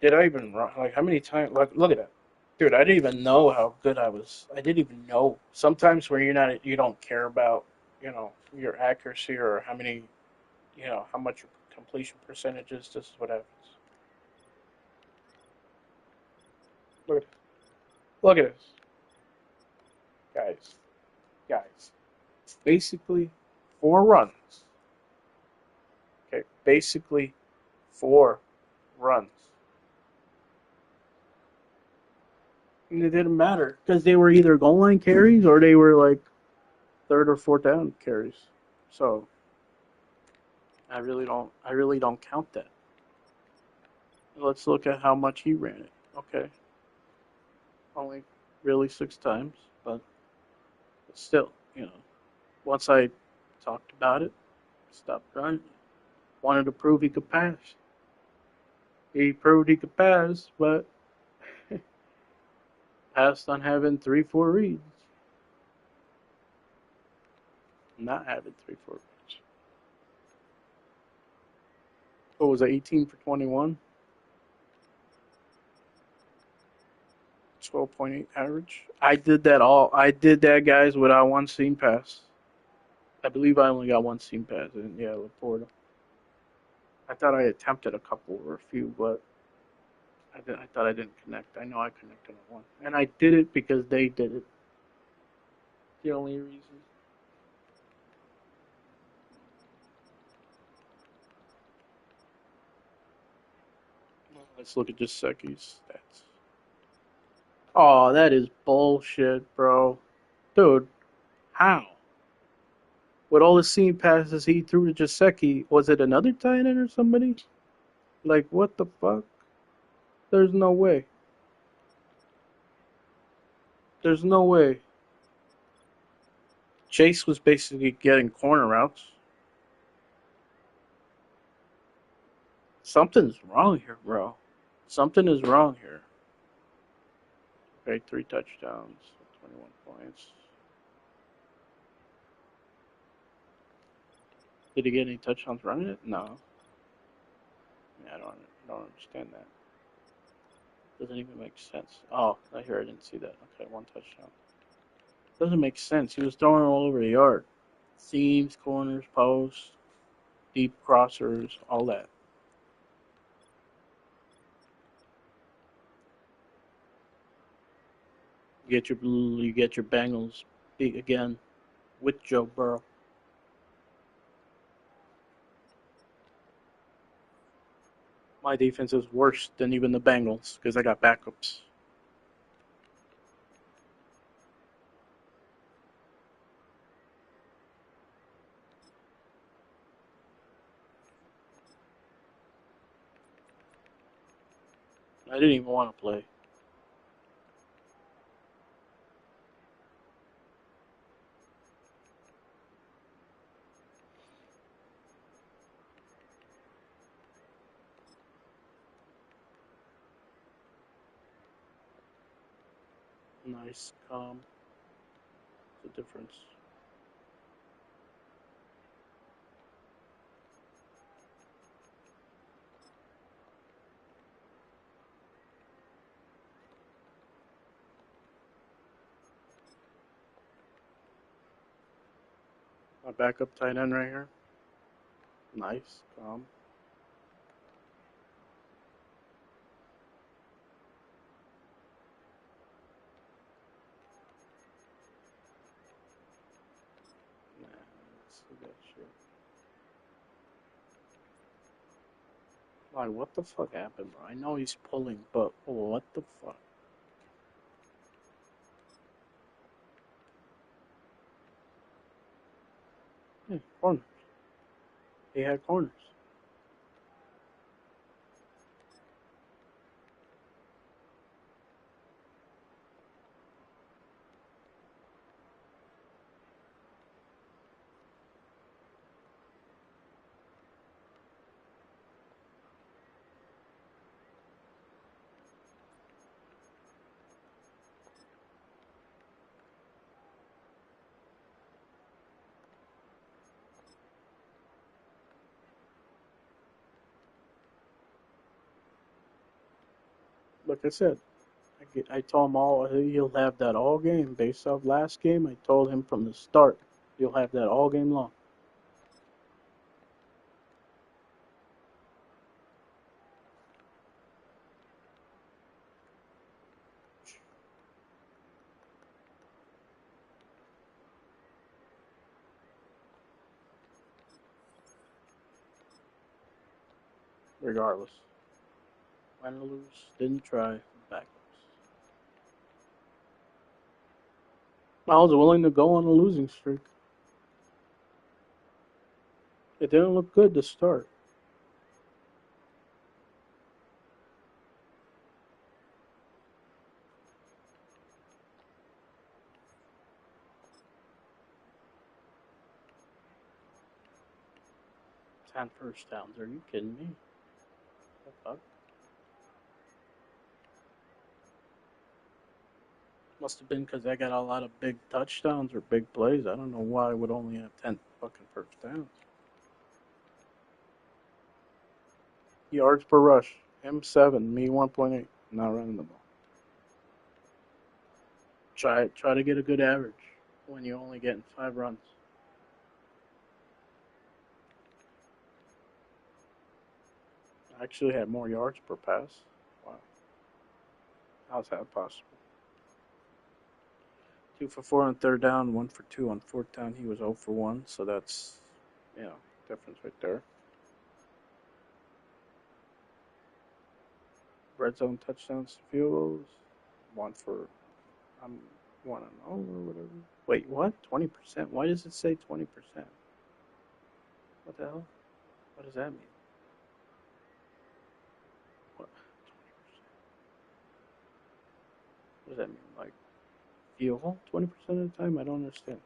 Did I even run? Like, how many times? Like, look at that. Dude, I didn't even know how good I was. I didn't even know. Sometimes where you don't care about, your accuracy, or how many, how much your completion percentage is. This is what happens. Look at this. Look at this. Guys. Basically, 4 runs. Okay, basically 4 runs. And it didn't matter because they were either goal line carries or they were like third or fourth down carries. So I really don't count that. Let's look at how much he ran it. Okay, only really 6 times, but still, once I talked about it, stopped running. Wanted to prove he could pass. He proved he could pass, but passed on having 3-4 reads. Not having 3-4 reads. What was it, 18 for 21? 12.8 average. I did that, guys, without one seam pass. I believe I only got one seam pass, and yeah, Laporta. I thought I attempted a couple or a few, but I thought I didn't connect. I know I connected on one. And I did it because they did it. The only reason. Let's look at just Secchi's stats. Oh, that is bullshit, bro. Dude, how? With all the seam passes he threw to Jaceki, was it another tight end or somebody? Like, what the fuck? There's no way. There's no way. Chase was basically getting corner routes. Something's wrong here, bro. Something is wrong here. Okay, 3 touchdowns, 21 points. Did he get any touchdowns running it? No. Yeah, I don't understand that. Doesn't even make sense. Oh, I didn't see that. Okay, 1 touchdown. Doesn't make sense. He was throwing all over the yard. Seams, corners, posts, deep crossers, all that. You get your Bengals beat again with Joe Burrow. My defense is worse than even the Bengals because I got backups. I didn't even want to play. Nice, calm. The difference. My backup tight end right here. Nice, calm. Nah, let's see that shit. Like, what the fuck happened, bro? I know he's pulling, but what the fuck? Yeah, corners. He had corners. Like I said, I told him all he'll have that all game based off last game. I told him from the start he'll have that all game long. Regardless, win or lose, didn't try. Backups. I was willing to go on a losing streak. It didn't look good to start. Ten first downs. Are you kidding me? What the fuck? Must have been because I got a lot of big touchdowns or big plays. I don't know why I would only have 10 fucking first downs. Yards per rush. Him 7, me 1.8. Not running the ball. Try to get a good average when you're only getting 5 runs. I actually had more yards per pass. Wow. How's that possible? 2 for 4 on third down, 1 for 2 on fourth down. He was 0 for 1, so that's, difference right there. Red zone touchdowns, field goals, 1 for, I'm 1 and 0 or whatever. Wait, what? 20%? Why does it say 20%? What the hell? What does that mean? What? 20%? What does that mean? Like, field goal 20% of the time? I don't understand.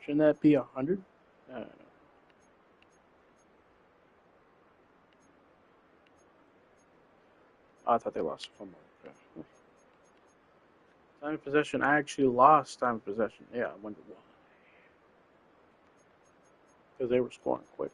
Shouldn't that be 100? I don't know. Oh, I thought they lost fumble. Okay. Time of possession. I actually lost time of possession. Yeah, I wonder why. Because they were scoring quick.